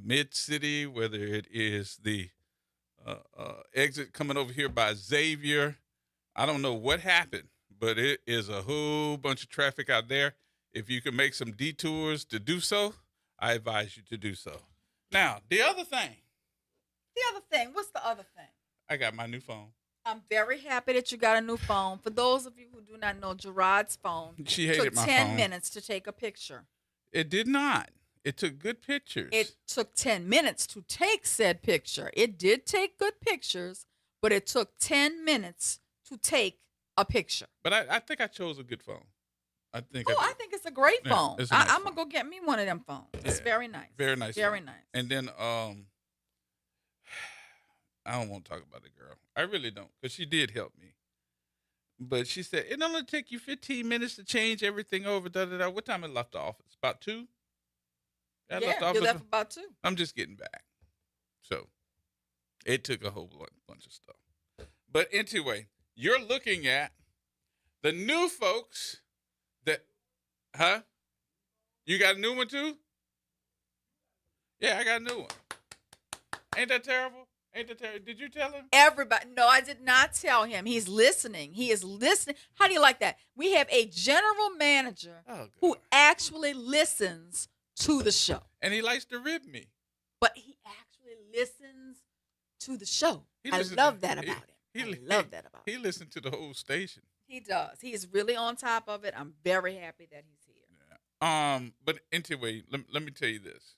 Mid City, whether it is the exit coming over here by Xavier. I don't know what happened, but it is a whole bunch of traffic out there. If you can make some detours to do so, I advise you to do so. Now, the other thing. What's the other thing? I got my new phone. I'm very happy that you got a new phone. For those of you who do not know, Gerod's phone She hated took my 10 phone. minutes to take a picture. It did not. It took good pictures. It took 10 minutes to take said picture. It did take good pictures, but it took 10 minutes to take a picture. But I think I chose a good phone. I think it's a great Yeah, phone. it's a nice I'm going to go get me one of them phones. It's Yeah. very nice. Very nice. Very phone. nice. And then I don't want to talk about the girl. I really don't, because she did help me. But she said, it only take you 15 minutes to change everything over. Da, da, da. What time I left the office? About 2? I left the you office- left about 2. I'm just getting back. So it took a whole bunch of stuff. But anyway, you're looking at the new folks that, huh? You got a new one too? Yeah, I got a new one. Ain't that terrible? Did you tell him? Everybody. No, I did not tell him. He's listening. He is listening. How do you like that? We have a general manager who actually listens to the show. And he likes to rib me. But he actually listens to the show. He I listens- love that about him. He I love that about him. He listened to the whole station. He does. He is really on top of it. I'm very happy that he's here. But anyway, let me tell you this.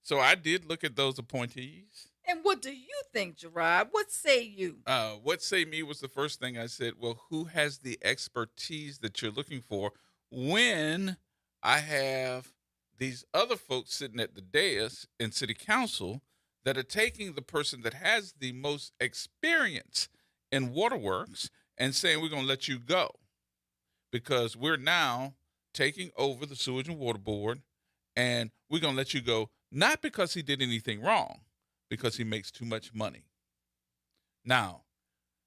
So I did look at those appointees. And what do you think, Gerard? What say you? What say me was the first thing I said. Well, who has the expertise that you're looking for when I have these other folks sitting at the dais in city council that are taking the person that has the most experience in waterworks and saying, we're going to let you go because we're now taking over the Sewage and Water Board, and we're going to let you go, not because he did anything wrong, because he makes too much money. Now,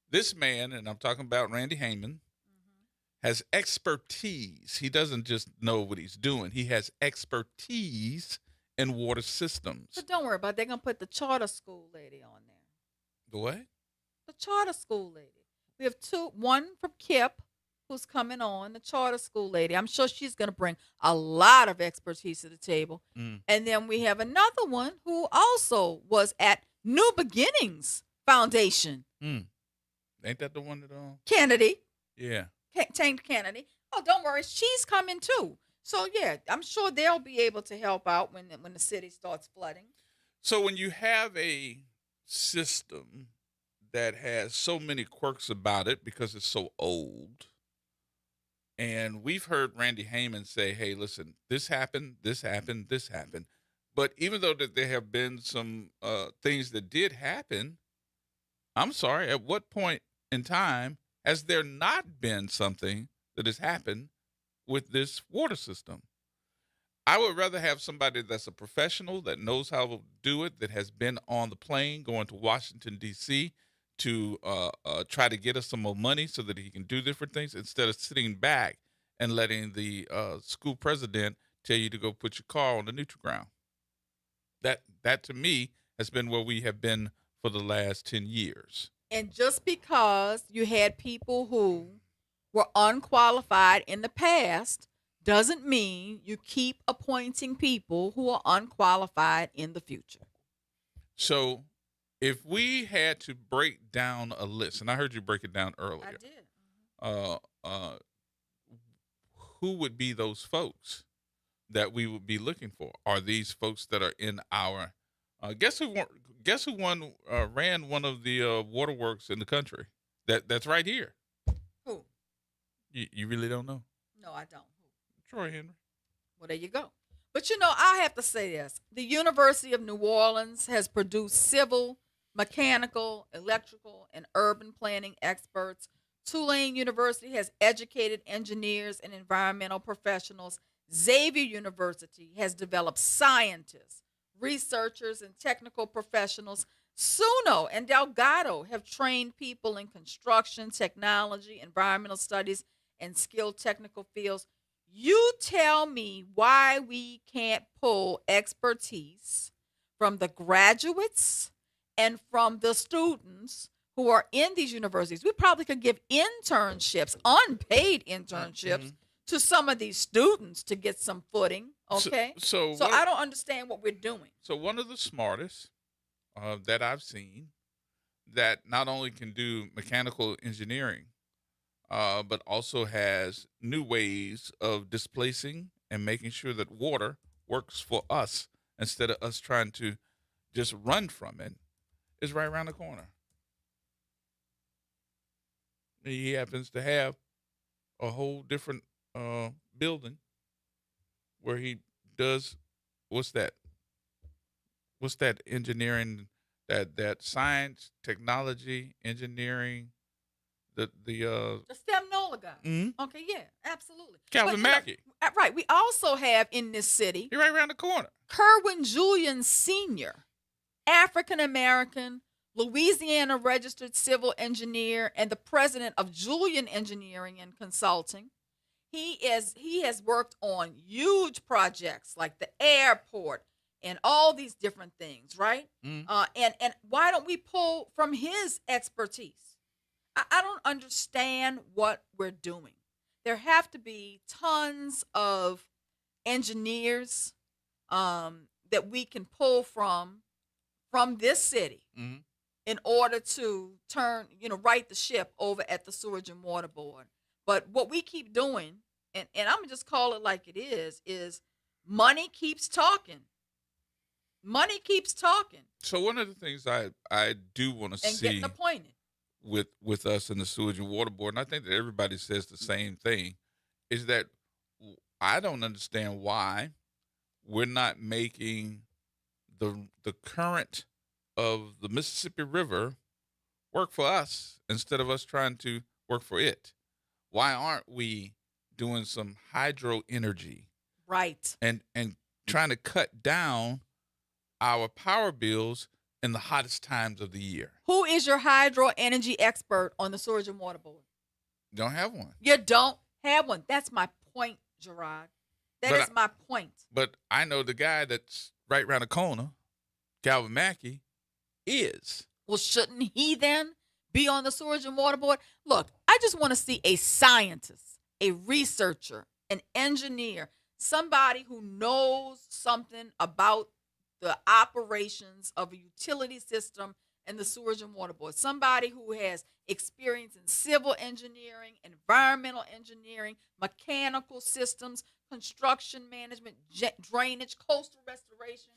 this man, and I'm talking about Randy Heyman, has expertise. He doesn't just know what he's doing. He has expertise in water systems. But don't worry about it. They're going to put the charter school lady on there. The what? The charter school lady. We have one from Kip, who's coming on, the charter school lady. I'm sure she's going to bring a lot of expertise to the table. And then we have another one who also was at New Beginnings Foundation. Ain't that the one that Kennedy. Yeah. Tank Kennedy. Oh, don't worry. She's coming too. So, yeah, I'm sure they'll be able to help out when the city starts flooding. So when you have a system that has so many quirks about it because it's so old, and we've heard Randy Heyman say, hey, listen, this happened, this happened, this happened. But even though that there have been some things that did happen, I'm sorry, at what point in time has there not been something that has happened with this water system? I would rather have somebody that's a professional that knows how to do it, that has been on the plane going to Washington, D.C. to try to get us some more money so that he can do different things instead of sitting back and letting the school president tell you to go put your car on the neutral ground. That to me has been where we have been for the last 10 years. And just because you had people who were unqualified in the past doesn't mean you keep appointing people who are unqualified in the future. So if we had to break down a list, and I heard you break it down earlier. I did. Who would be those folks that we would be looking for? Are these folks that are in our guess who ran one of the waterworks in the country that's right here? Who? You really don't know? No, I don't. Troy Henry. Well, there you go. But I have to say this. The University of New Orleans has produced civil, mechanical, electrical, and urban planning experts. Tulane University has educated engineers and environmental professionals. Xavier University has developed scientists, researchers, and technical professionals. SUNO and Delgado have trained people in construction, technology, environmental studies, and skilled technical fields. You tell me why we can't pull expertise from the graduates and from the students who are in these universities. We probably could give internships, unpaid internships, to some of these students to get some footing. Okay, so I don't understand what we're doing. So one of the smartest that I've seen that not only can do mechanical engineering, but also has new ways of displacing and making sure that water works for us instead of us trying to just run from it, is right around the corner. He happens to have a whole different building where he does what's that engineering, that science, technology, engineering, the STEM NOLA guy. Okay, yeah, absolutely. Calvin Mackey. Right. We also have in this city, you're right around the corner, Kerwin Julian Sr., African American, Louisiana registered civil engineer, and the president of Julian Engineering and Consulting. He has worked on huge projects like the airport and all these different things, right? And why don't we pull from his expertise? I don't understand what we're doing. There have to be tons of engineers that we can pull from this city in order to right the ship over at the Sewage and Water Board. But what we keep doing, and I'm going to just call it like it is money keeps talking. Money keeps talking. So one of the things I do want to see, and getting appointed with us in the Sewage and Water Board, and I think that everybody says the same thing, is that I don't understand why we're not making the current of the Mississippi River work for us instead of us trying to work for it. Why aren't we doing some hydro energy? Right. And trying to cut down our power bills in the hottest times of the year. Who is your hydro energy expert on the Sewage and Water Board? Don't have one. You don't have one. That's my point, Gerard. That is my point. But I know the guy that's right around the corner, Calvin Mackey, is. Well, shouldn't he then be on the Sewage and Water Board? Look, I just want to see a scientist, a researcher, an engineer, somebody who knows something about the operations of a utility system and the Sewage and Water Board. Somebody who has experience in civil engineering, environmental engineering, mechanical systems, construction management, drainage, coastal restoration,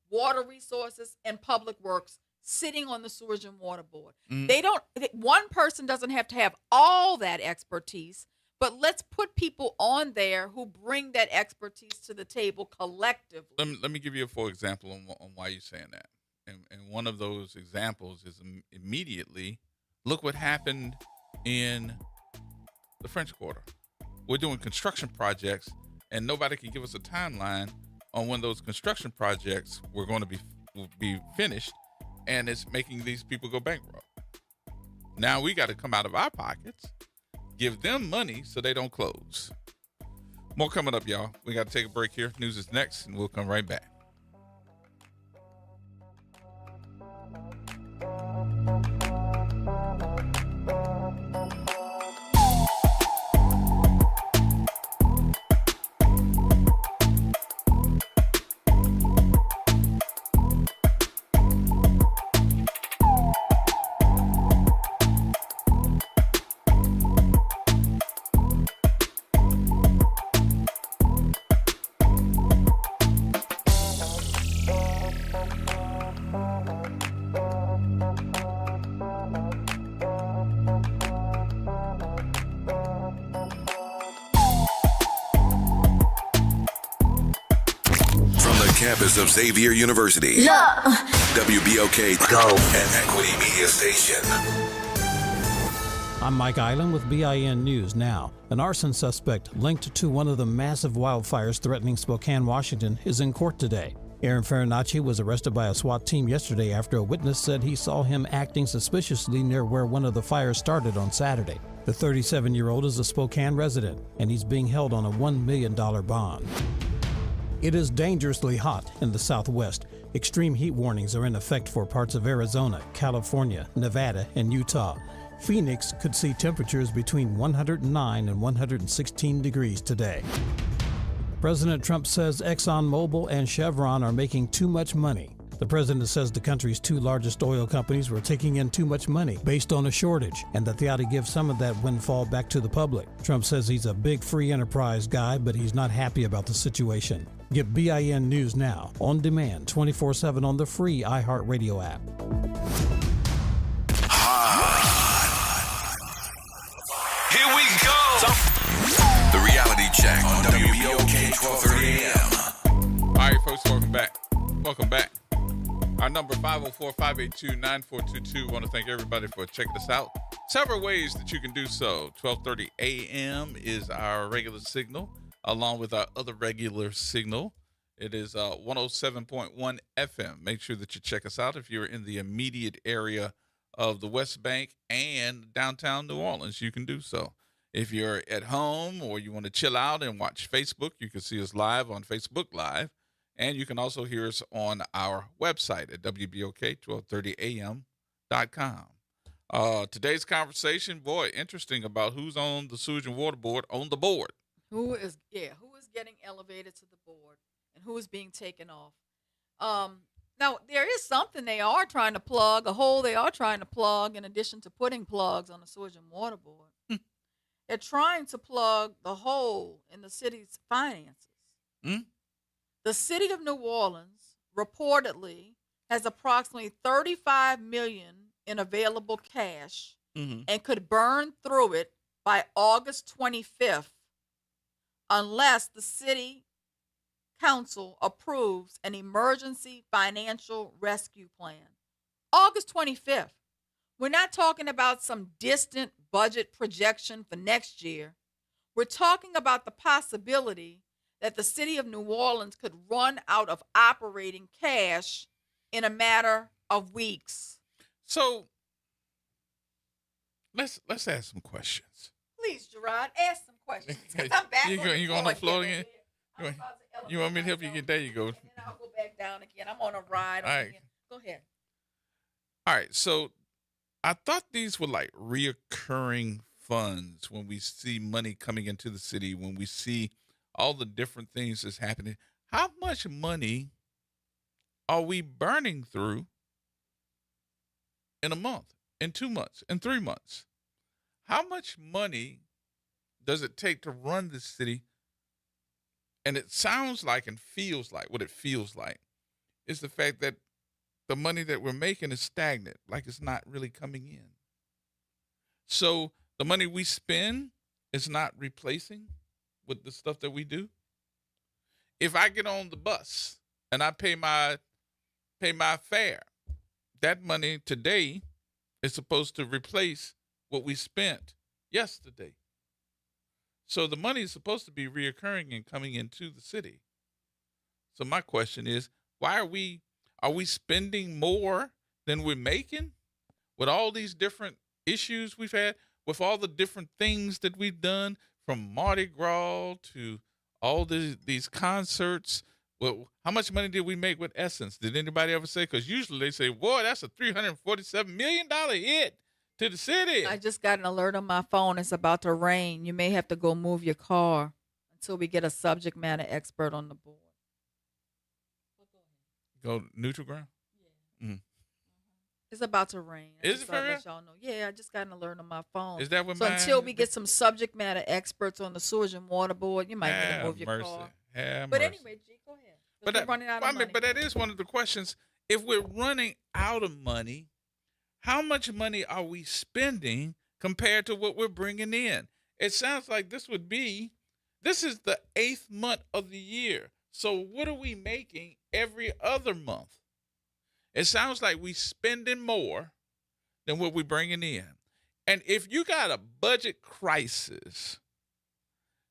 water resources, and public works, sitting on the Sewage and Water Board. One person doesn't have to have all that expertise, but let's put people on there who bring that expertise to the table collectively. Let me give you a full example on why you're saying that. And one of those examples is immediately, look what happened in the French Quarter. We're doing construction projects, and nobody can give us a timeline on when those construction projects were going to be finished, and it's making these people go bankrupt. Now we got to come out of our pockets, give them money so they don't close. More coming up, y'all. We got to take a break here. News is next, and we'll come right back. Campus of Xavier University. WBOK Go and Equity Media Station. I'm Mike Island with BIN News Now. An arson suspect linked to one of the massive wildfires threatening Spokane, Washington, is in court today. Aaron Farinacci was arrested by a SWAT team yesterday after a witness said he saw him acting suspiciously near where one of the fires started on Saturday. The 37-year-old is a Spokane resident, and he's being held on a $1 million bond. It is dangerously hot in the Southwest. Extreme heat warnings are in effect for parts of Arizona, California, Nevada, and Utah. Phoenix could see temperatures between 109 and 116 degrees today. President Trump says ExxonMobil and Chevron are making too much money. The president says the country's two largest oil companies were taking in too much money based on a shortage, and that they ought to give some of that windfall back to the public. Trump says he's a big free enterprise guy, but he's not happy about the situation. Get BIN News now, on demand, 24/7 on the free iHeartRadio app. Here we go. The reality check on WBOK 1230 AM. All right, folks, welcome back. Welcome back. Our number 504-582-9422. Want to thank everybody for checking us out. Several ways that you can do so. 12:30 a.m. is our regular signal, along with our other regular signal. It is 107.1 FM. Make sure that you check us out if you're in the immediate area of the West Bank and downtown New Orleans. You can do so. If you're at home or you want to chill out and watch Facebook, you can see us live on Facebook Live. And you can also hear us on our website at WBOK1230am.com. Today's conversation, boy, interesting about who's on the Sewage and Water Board on the board. Who is getting elevated to the board and who is being taken off. Now, there is something they are trying to plug, a hole they are trying to plug in addition to putting plugs on the Sewage and Water Board. They're trying to plug the hole in the city's finances. The city of New Orleans reportedly has approximately $35 million in available cash and could burn through it by August 25th unless the city council approves an emergency financial rescue plan. August 25th. We're not talking about some distant budget projection for next year. We're talking about the possibility that the city of New Orleans could run out of operating cash in a matter of weeks. So let's ask some questions. Please, Gerard, ask some questions. I'm back. You go on the floor again? You want me to help you get there? You go. And then I'll go back down again. I'm on a ride. All right. Go ahead. All right. So I thought these were like reoccurring funds when we see money coming into the city, when we see all the different things that's happening. How much money are we burning through in a month, in 2 months, in 3 months? How much money does it take to run this city? And it sounds like and feels like, what it feels like is the fact that the money that we're making is stagnant, like it's not really coming in. So the money we spend is not replacing with the stuff that we do. If I get on the bus and I pay my fare, that money today is supposed to replace what we spent yesterday. So the money is supposed to be reoccurring and coming into the city. So my question is, why are we spending more than we're making with all these different issues we've had, with all the different things that we've done, from Mardi Gras to all these concerts? Well, how much money did we make with Essence? Did anybody ever say? Because usually they say, boy, that's a $347 million hit to the city. I just got an alert on my phone. It's about to rain. You may have to go move your car until we get a subject matter expert on the board. Go neutral ground? Yeah. Mm-hmm. It's about to rain. Is it for real? Let y'all know. Yeah, I just got an alert on my phone. Is that what? So until we get some subject matter experts on the Sewage and Water Board, you might need to move your car. But anyway, G, go ahead. But we're running out of money. But that is one of the questions. If we're running out of money, how much money are we spending compared to what we're bringing in? It sounds like this is the 8th month of the year. So what are we making every other month? It sounds like we're spending more than what we're bringing in. And if you got a budget crisis,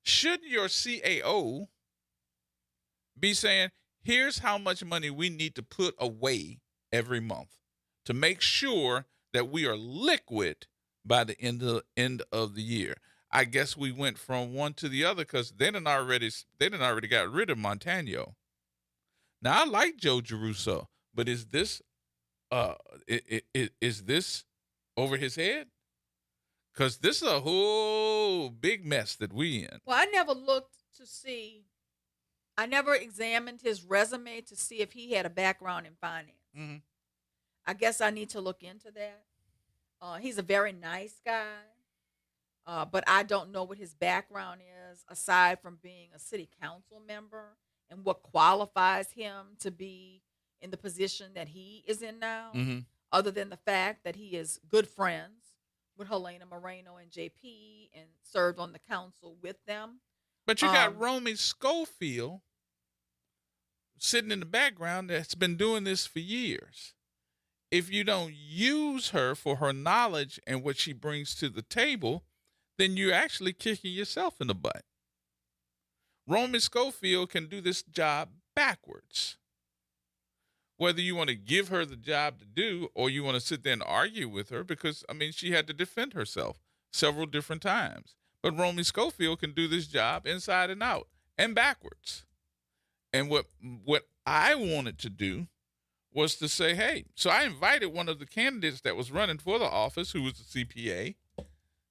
should your CAO be saying, here's how much money we need to put away every month to make sure that we are liquid by the end of the year? I guess we went from one to the other because they done already got rid of Montano. Now I like Joe Giarrusso, but is this is this over his head? Because this is a whole big mess that we in. Well, I never looked to see. I never examined his resume to see if he had a background in finance. Mm-hmm. I guess I need to look into that. He's a very nice guy, but I don't know what his background is aside from being a city council member and what qualifies him to be in the position that he is in now, other than the fact that he is good friends with Helena Moreno and JP and served on the council with them. But you got Romy Schofield sitting in the background that's been doing this for years. If you don't use her for her knowledge and what she brings to the table, then you're actually kicking yourself in the butt. Romy Schofield can do this job backwards. Whether you want to give her the job to do or you want to sit there and argue with her, because, I mean, she had to defend herself several different times. But Romy Schofield can do this job inside and out and backwards. And what I wanted to do was to say, hey, so I invited one of the candidates that was running for the office, who was the CPA,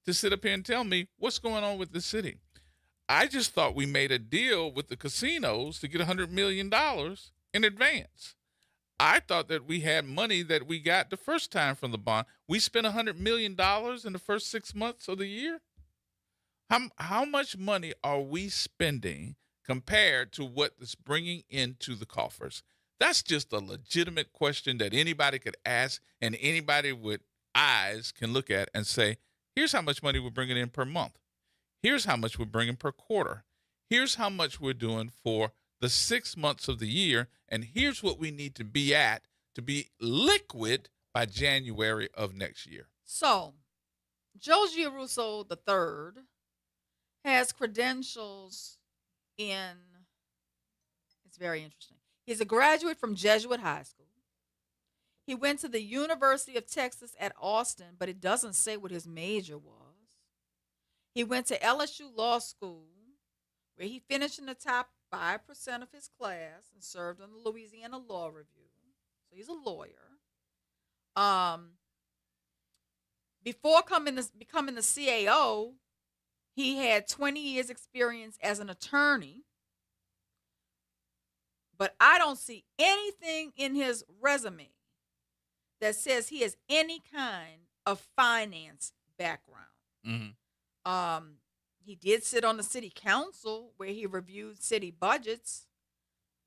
to sit up here and tell me what's going on with the city. I just thought we made a deal with the casinos to get $100 million in advance. I thought that we had money that we got the first time from the bond. We spent $100 million in the first 6 months of the year. How much money are we spending compared to what it's bringing into the coffers? That's just a legitimate question that anybody could ask, and anybody with eyes can look at and say, here's how much money we're bringing in per month. Here's how much we're bringing per quarter. Here's how much we're doing for the 6 months of the year, and here's what we need to be at to be liquid by January of next year. So, Joe Giarrusso III has credentials in, it's very interesting. He's a graduate from Jesuit High School. He went to the University of Texas at Austin, but it doesn't say what his major was. He went to LSU Law School, where he finished in the top 5% of his class and served on the Louisiana Law Review. So he's a lawyer. Before becoming the CAO, he had 20 years experience as an attorney. But I don't see anything in his resume that says he has any kind of finance background. He did sit on the city council where he reviewed city budgets,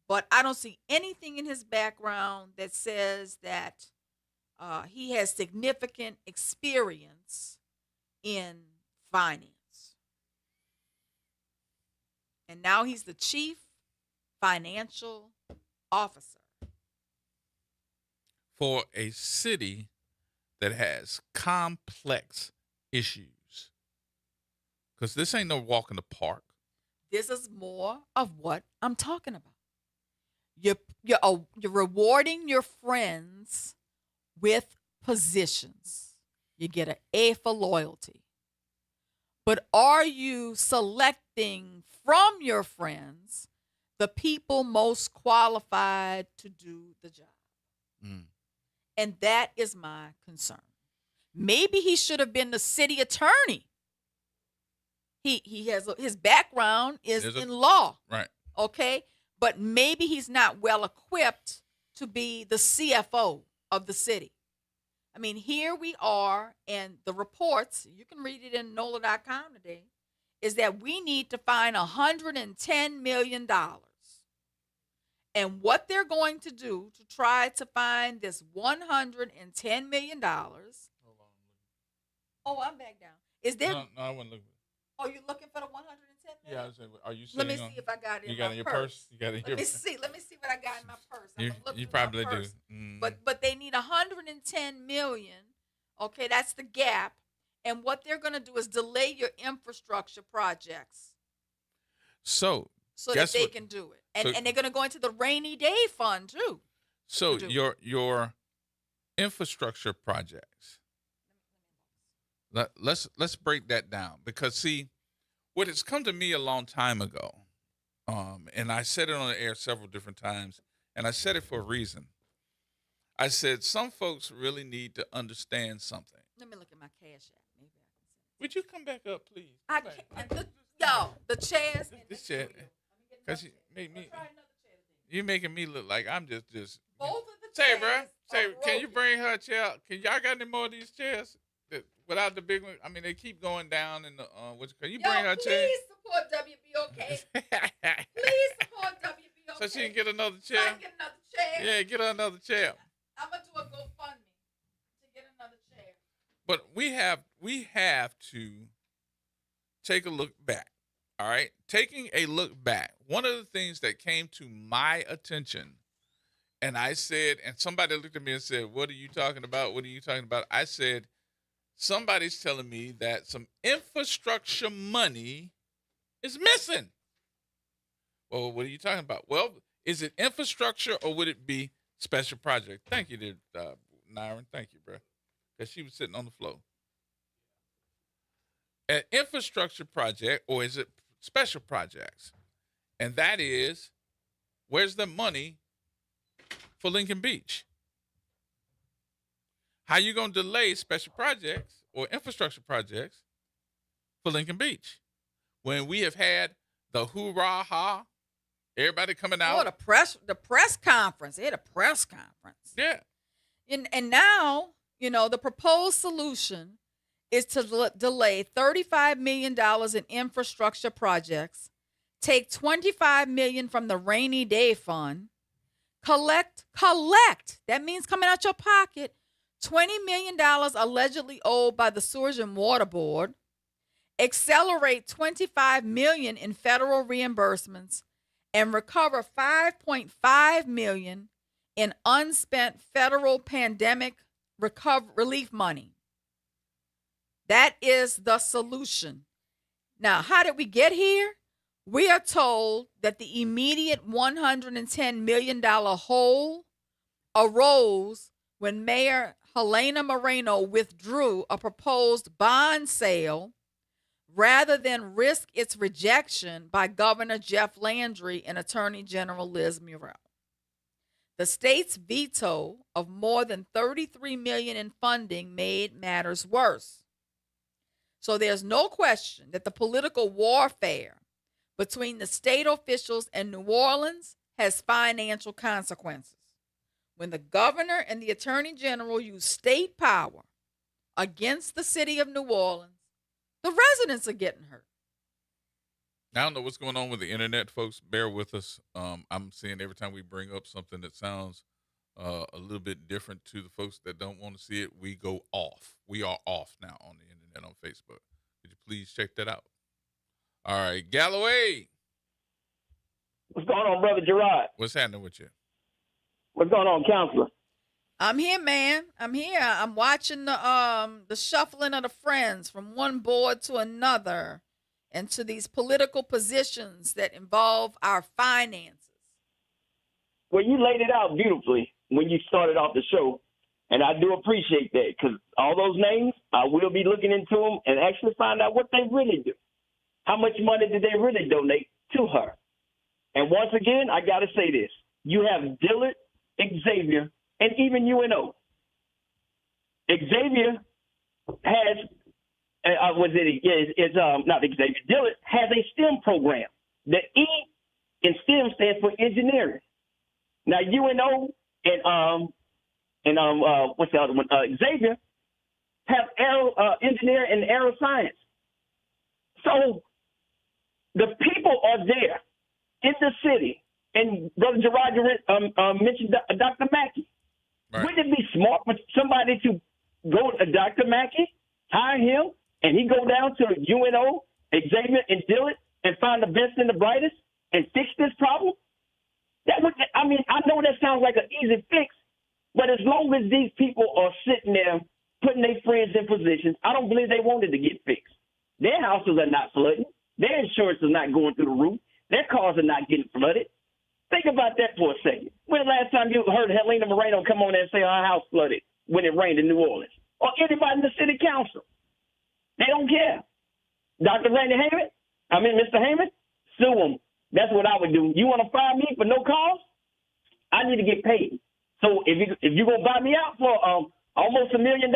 but I don't see anything in his background that says that he has significant experience in finance. And now he's the chief financial officer for a city that has complex issues. Because this ain't no walk in the park. This is more of what I'm talking about. You're rewarding your friends with positions. You get an A for loyalty. But are you selecting from your friends the people most qualified to do the job? And that is my concern. Maybe he should have been the city attorney. He has his background is in law. Right. Okay? But maybe he's not well equipped to be the CFO of the city. I mean, here we are, and the reports, you can read it in NOLA.com today, is that we need to find $110 million. And what they're going to do to try to find this $110 million. Oh, I'm back down. Is there? No, I wasn't looking. Oh, you're looking for the 110 million? Yeah, I was saying, are you Let me sitting see if I got it you in got my it in your purse. You got it in your purse. Let me see what I got in my purse. You probably do. But they need 110 million. Okay, that's the gap. And what they're going to do is delay your infrastructure projects so that they can do it. And they're going to go into the rainy day fund too. So your infrastructure projects. Let's break that down, because see, what has come to me a long time ago, and I said it on the air several different times, and I said it for a reason. I said some folks really need to understand something. Let me look at my cash app. Maybe I can send it. Would you come back up, please? I can't. The chairs. This chair, because you making me look like I'm just. Both of the Say, chairs. bro. Say, are can you broken. bring her a chair? Can y'all got any more of these chairs without the big one? I mean, they keep going down in the. Can you bring her a chair? Please support WBOK. Please support WBOK. So she can get another So chair. I can get another chair. Yeah, get her another chair. I'm gonna do a GoFundMe to get another chair. But we have to take a look back. All right, taking a look back. One of the things that came to my attention, and I said, and somebody looked at me and said, "What are you talking about? What are you talking about?" I said, "Somebody's telling me that some infrastructure money is missing." Well, what are you talking about? Well, is it infrastructure or would it be special project? Thank you, dear Nyron. Thank you, bro. Because she was sitting on the floor. An infrastructure project, or is it special projects? And that is, where's the money for Lincoln Beach? How you going to delay special projects or infrastructure projects for Lincoln Beach when we have had the hoorah-ha, everybody coming out? Oh, the press conference. They had a press conference. Yeah. And now, the proposed solution is to delay $35 million in infrastructure projects, take $25 million from the rainy day fund, collect, that means coming out your pocket, $20 million allegedly owed by the Sewage and Water Board, accelerate $25 million in federal reimbursements, and recover $5.5 million in unspent federal pandemic relief money. That is the solution. Now, how did we get here? We are told that the immediate $110 million hole arose when Mayor Helena Moreno withdrew a proposed bond sale rather than risk its rejection by Governor Jeff Landry and Attorney General Liz Muriel. The state's veto of more than $33 million in funding made matters worse. So there's no question that the political warfare between the state officials and New Orleans has financial consequences. When the governor and the attorney general use state power against the city of New Orleans, the residents are getting hurt. I don't know what's going on with the internet, folks. Bear with us. I'm seeing every time we bring up something that sounds a little bit different to the folks that don't want to see it, we go off. We are off now on the internet on Facebook. Could you please check that out? All right, Galloway. What's going on, Brother Gerod? What's happening with you? What's going on, Counselor? I'm here, man. I'm here. I'm watching the shuffling of the friends from one board to another and to these political positions that involve our finances. Well, you laid it out beautifully when you started off the show, and I do appreciate that because all those names, I will be looking into them and actually find out what they really do. How much money did they really donate to her? And once again, I got to say this. You have Dillard, Xavier, and even UNO. Xavier has, not Xavier, Dillard has a STEM program. The E in STEM stands for engineering. Now, UNO and what's the other one? Xavier have engineering and aeroscience. So the people are there in the city. And Brother Gerard mentioned Dr. Mackey. Right. Wouldn't it be smart for somebody to go to Dr. Mackey, hire him, and he go down to UNO, Xavier, and Dillard and find the best and the brightest and fix this problem? I know that sounds like an easy fix, but as long as these people are sitting there putting their friends in positions, I don't believe they wanted to get fixed. Their houses are not flooding. Their insurance is not going through the roof. Their cars are not getting flooded. Think about that for a second. When the last time you heard Helena Moreno come on there and say her house flooded when it rained in New Orleans? Or anybody in the city council? They don't care. Mr. Heyman, sue him. That's what I would do. You want to fire me for no cause? I need to get paid. So if you're going to buy me out for almost $1 million,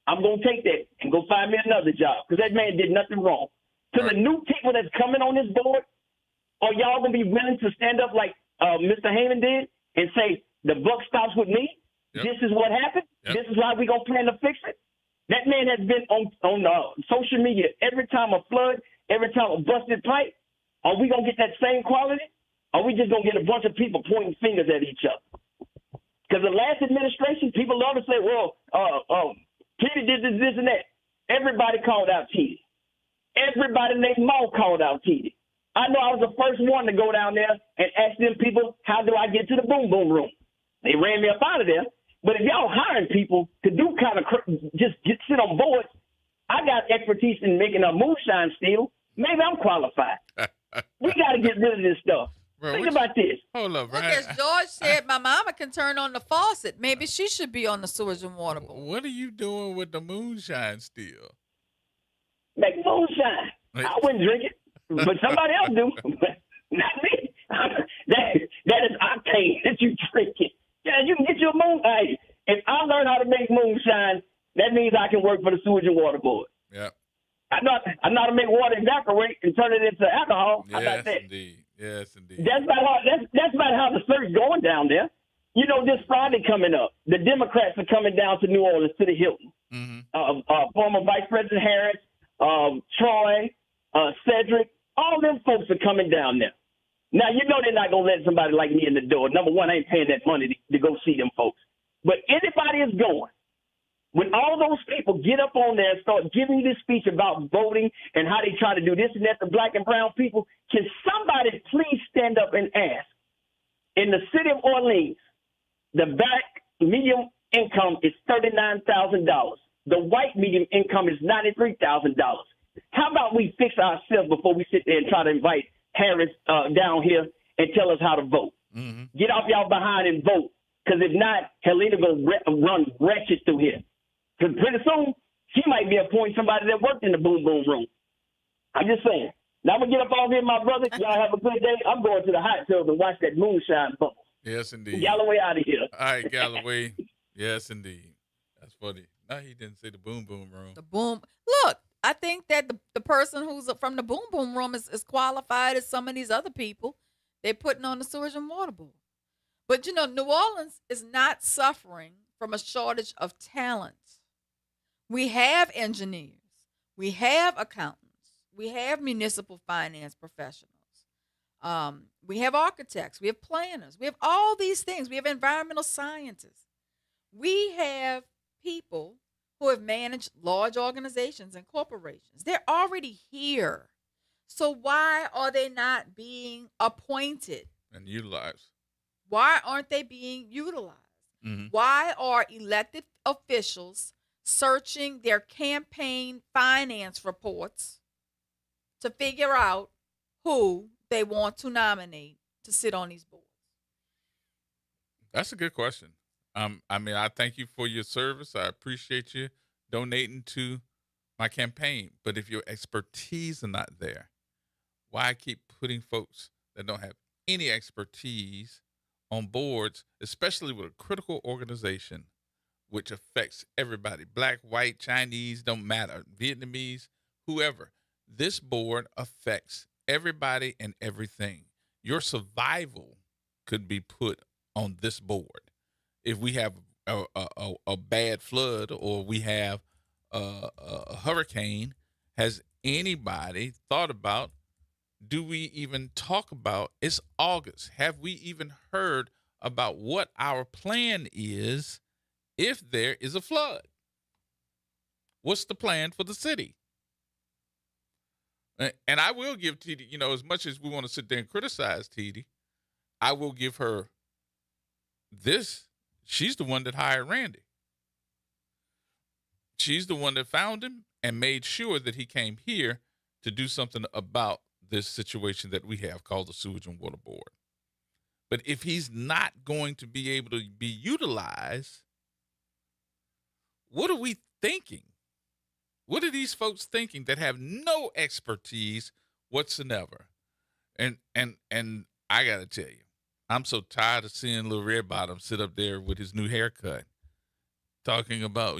I'm going to take that and go find me another job because that man did nothing wrong. To the new people that's coming on this board, are y'all going to be willing to stand up like Mr. Heyman did and say, the buck stops with me? Yep. This is what happened? Yep. This is how we going to plan to fix it? That man has been on social media every time a flood, every time a busted pipe. Are we going to get that same quality? Or are we just going to get a bunch of people pointing fingers at each other? Because the last administration, people love to say, well, Petey did this and that. Everybody called out Petey. Everybody named Mo called out Petey. I know I was the first one to go down there and ask them people, how do I get to the boom boom room? They ran me up out of there. But if y'all hiring people to do kind of just sit on boards, I got expertise in making a moonshine steel. Maybe I'm qualified. We got to get rid of this stuff. Bro, think about this. Hold up, Look, as George said, my mama can turn on the faucet. Maybe she should be on the sewage and water board. What are you doing with the moonshine steel? Make moonshine. I wouldn't drink it, but somebody else do. Not me. That is octane that you drink it. Yeah, you can get your moon. Hey, if I learn how to make moonshine, that means I can work for the sewage and water board. Yeah. I know how to make water evaporate and turn it into alcohol. How about that? Indeed. Yes, indeed. That's about how the search going down there. You know, this Friday coming up, the Democrats are coming down to New Orleans to the Hilton. Mm-hmm. Former Vice President Harris, Troy, Cedric, all them folks are coming down there. Now, you know they're not going to let somebody like me in the door. Number one, I ain't paying that money to go see them folks. But anybody is going. When all those people get up on there and start giving you this speech about voting and how they try to do this and that to black and brown people, can somebody please stand up and ask, in the city of Orleans, the black medium income is $39,000. The white medium income is $93,000. How about we fix ourselves before we sit there and try to invite Harris down here and tell us how to vote? Mm-hmm. Get off y'all behind and vote. Because if not, Helena going to run wretched through here. Because pretty soon, she might be appointing somebody that worked in the boom boom room. I'm just saying. Now I'm going to get up off here, my brother. Y'all have a good day. I'm going to the hot tub and watch that moonshine bubble. Yes, indeed. Galloway out of here. All right, Galloway. Yes, indeed. That's funny. No, he didn't say the boom boom room. The boom. Look, I think that the person who's from the boom boom room is qualified as some of these other people they're putting on the sewage and water board. But, you know, New Orleans is not suffering from a shortage of talent. We have engineers. We have accountants. We have municipal finance professionals. We have architects. We have planners. We have all these things. We have environmental scientists. We have people who have managed large organizations and corporations. They're already here. So why are they not being appointed? And utilized. Why aren't they being utilized? Mm-hmm. Why are elected officials searching their campaign finance reports to figure out who they want to nominate to sit on these boards? That's a good question. I mean, I thank you for your service. I appreciate you donating to my campaign. But if your expertise is not there, why keep putting folks that don't have any expertise on boards, especially with a critical organization, which affects everybody, black, white, Chinese, don't matter, Vietnamese, whoever. This board affects everybody and everything. Your survival could be put on this board. If we have a bad flood or we have a hurricane, has anybody thought about, do we even talk about, it's August, have we even heard about what our plan is if there is a flood? What's the plan for the city? And I will give TD, you know, as much as we want to sit there and criticize TD, I will give her this. She's the one that hired Randy. She's the one that found him and made sure that he came here to do something about this situation that we have called the Sewage and Water Board. But if he's not going to be able to be utilized, what are we thinking? What are these folks thinking that have no expertise whatsoever? And I got to tell you, I'm so tired of seeing Lil Red Bottom sit up there with his new haircut, talking about,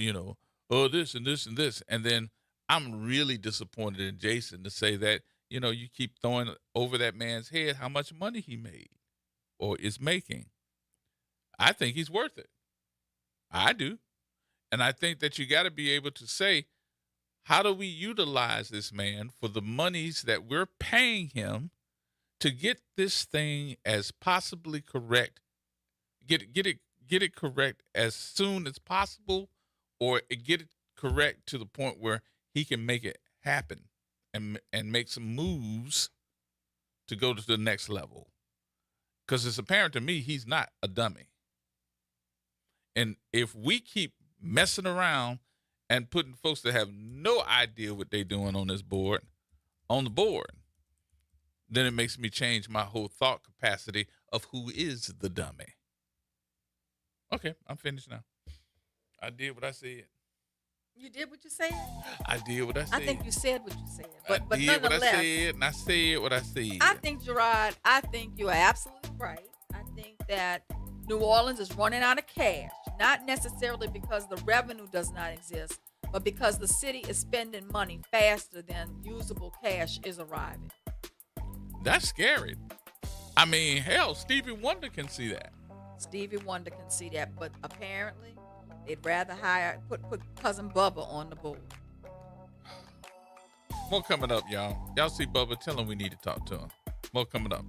oh, this and this and this. And then I'm really disappointed in Jason to say that, you keep throwing over that man's head how much money he made or is making. I think he's worth it. I do. And I think that you got to be able to say, how do we utilize this man for the monies that we're paying him to get this thing as possibly correct, get it correct as soon as possible, or get it correct to the point where he can make it happen and make some moves to go to the next level. Because it's apparent to me he's not a dummy. And if we keep messing around and putting folks that have no idea what they're doing on the board, then it makes me change my whole thought capacity of who is the dummy. Okay, I'm finished now. I did what I said. You did what you said? I did what I said. I think you said what you said. But I did what I nonetheless, said, and I said what I said. I think, Gerard, you are absolutely right. I think that New Orleans is running out of cash, not necessarily because the revenue does not exist, but because the city is spending money faster than usable cash is arriving. That's scary. I mean, hell, Stevie Wonder can see that. Stevie Wonder can see that, but apparently they'd rather put Cousin Bubba on the board. More coming up, y'all. Y'all see Bubba, tell him we need to talk to him. More coming up.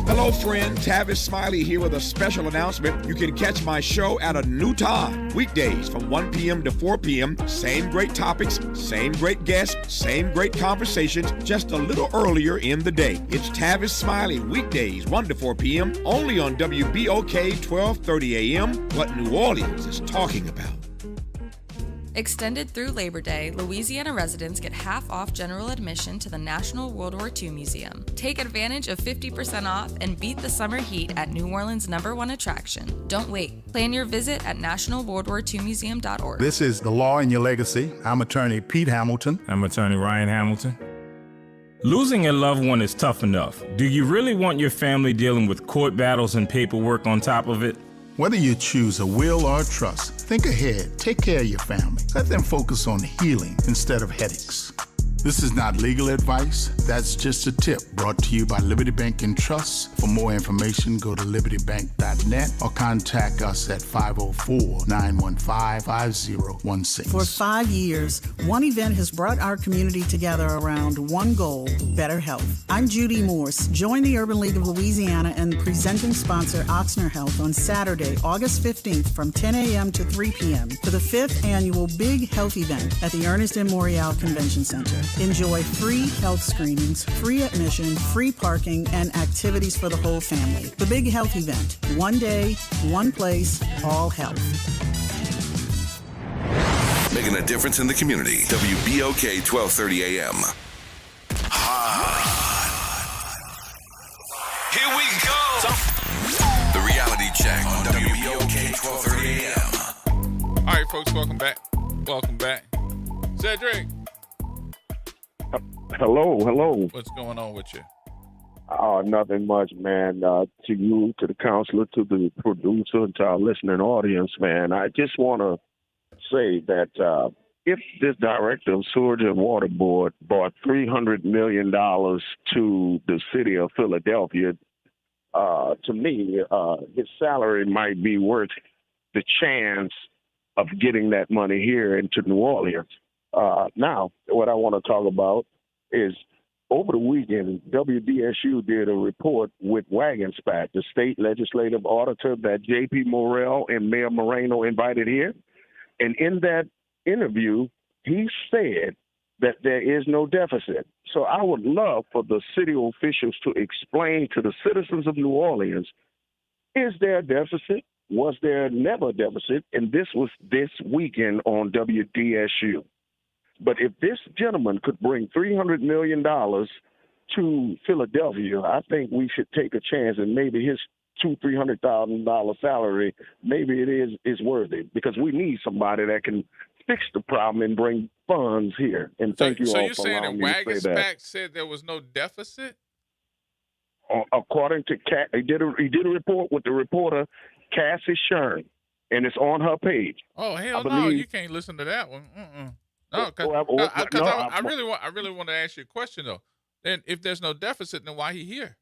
Hello, friend. Tavis Smiley here with a special announcement. You can catch my show at a new time. Weekdays from 1 p.m. to 4 p.m. Same great topics, same great guests, same great conversations, just a little earlier in the day. It's Tavis Smiley, weekdays 1 to 4 p.m. only on WBOK 1230 a.m. What New Orleans is talking about. Extended through Labor Day, Louisiana residents get half off general admission to the National World War II Museum. Take advantage of 50% off and beat the summer heat at New Orleans' #1 attraction. Don't wait. Plan your visit at nationalworldwar2museum.org. This is The Law in Your Legacy. I'm attorney Pete Hamilton. I'm attorney Ryan Hamilton. Losing a loved one is tough enough. Do you really want your family dealing with court battles and paperwork on top of it? Whether you choose a will or a trust, think ahead. Take care of your family. Let them focus on healing instead of headaches. This is not legal advice. That's just a tip brought to you by Liberty Bank and Trust. For more information, go to libertybank.net or contact us at 504-915-5016. For 5 years, one event has brought our community together around one goal, better health. I'm Judy Morse. Join the Urban League of Louisiana and presenting sponsor Oxner Health on Saturday, August 15th from 10 a.m. to 3 p.m. for the 5th annual Big Health event at the Ernest M. Morial Convention Center. Enjoy free health screenings, free admission, free parking, and activities for the whole family. The Big Health event. One day, one place, all health. Making a difference in the community. WBOK 1230 AM. Here we go. The reality check on WBOK 1230 AM. All right, folks, welcome back. Welcome back. Cedric. Hello. What's going on with you? Nothing much, man. To you, to the counselor, to the producer, and to our listening audience, man. I just want to say that if this director of Sewage and Water Board brought $300 million to the city of Philadelphia, to me, his salary might be worth the chance of getting that money here into New Orleans. Now, what I want to talk about is over the weekend, WDSU did a report with WagonSpat, the state legislative auditor that J.P. Morrell and Mayor Moreno invited here. And in that interview, he said that there is no deficit. So I would love for the city officials to explain to the citizens of New Orleans, is there a deficit? Was there never a deficit? And this was this weekend on WDSU. But if this gentleman could bring $300 million to Philadelphia, I think we should take a chance, and maybe his $200,000-$300,000 salary, maybe it is worthy, because we need somebody that can fix the problem and bring funds here. And thank you so all you're for saying allowing that me to say that. WagonSpat said there was no deficit? According to he did a report with the reporter Cassie Shern, and it's on her page. Oh hell no! You can't listen to that one. No, because I really want to ask you a question though. Then if there's no deficit, then why he here?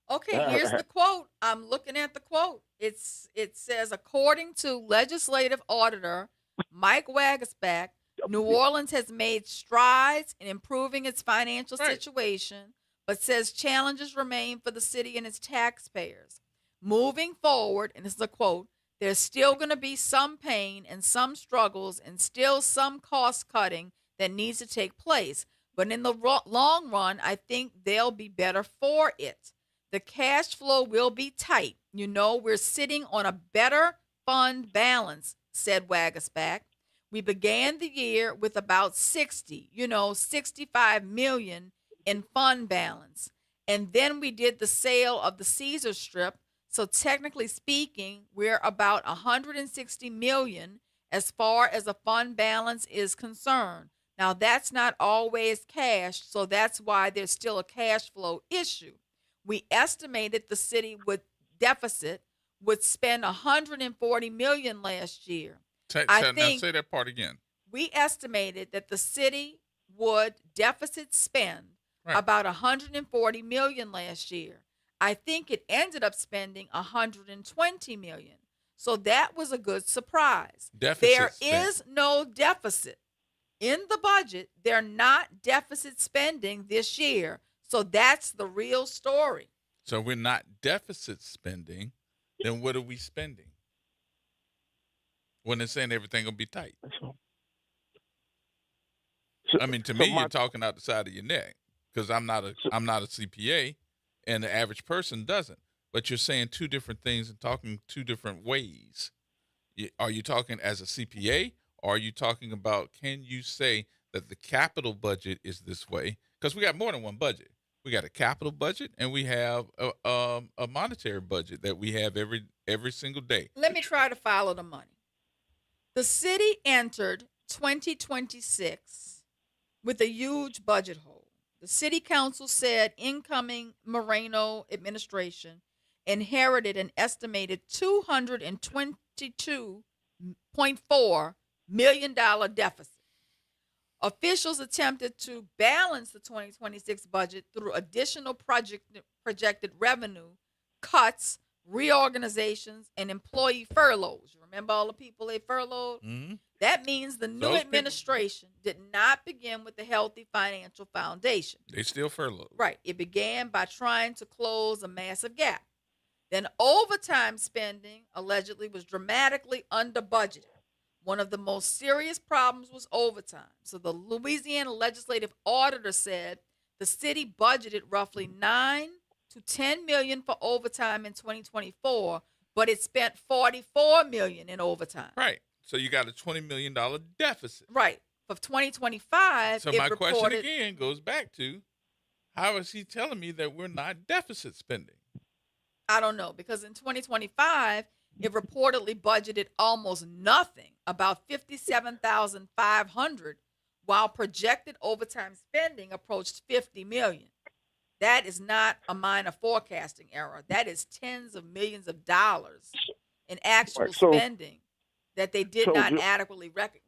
Okay, here's the quote. I'm looking at the quote. It says, according to legislative auditor Mike Wagasback, New Orleans has made strides in improving its financial situation, but says challenges remain for the city and its taxpayers. Moving forward, and this is a quote, there's still going to be some pain and some struggles and still some cost cutting that needs to take place. But in the long run, I think they'll be better for it. The cash flow will be tight. You know, we're sitting on a better fund balance, said Wagasback. We began the year with about 65 million in fund balance. And then we did the sale of the Caesar Strip. So technically speaking, we're about 160 million as far as a fund balance is concerned. Now, that's not always cash, so that's why there's still a cash flow issue. We estimated the city would spend 140 million last year. Now say that part again. We estimated that the city would deficit spend about 140 million last year. I think it ended up spending 120 million. So that was a good surprise. There is no deficit in the budget. They're not deficit spending this year. So that's the real story. So we're not deficit spending. Then what are we spending? When they're saying everything will be tight. I mean, to me, you're talking out the side of your neck, because I'm not a CPA, and the average person doesn't. But you're saying two different things and talking two different ways. Are you talking as a CPA, or are you talking about, can you say that the capital budget is this way? Because we got more than one budget. We got a capital budget, and we have a monetary budget that we have every single day. Let me try to follow the money. The city entered 2026 with a huge budget hole. The city council said incoming Moreno administration inherited an estimated $222.4 million deficit. Officials attempted to balance the 2026 budget through additional projected revenue cuts, reorganizations, and employee furloughs. You remember all the people they furloughed? Mm-hmm. That means the new administration did not begin with a healthy financial foundation. They still furloughed. Right. It began by trying to close a massive gap. Then overtime spending allegedly was dramatically under budgeted. One of the most serious problems was overtime. So the Louisiana legislative auditor said the city budgeted roughly 9 to 10 million for overtime in 2024, but it spent 44 million in overtime. Right. So you got a $20 million deficit. Right. For 2025, so my question again goes back to, how is he telling me that we're not deficit spending? I don't know, because in 2025, it reportedly budgeted almost nothing, about 57,500, while projected overtime spending approached 50 million. That is not a minor forecasting error. That is tens of millions of dollars in actual spending that they did not adequately recognize.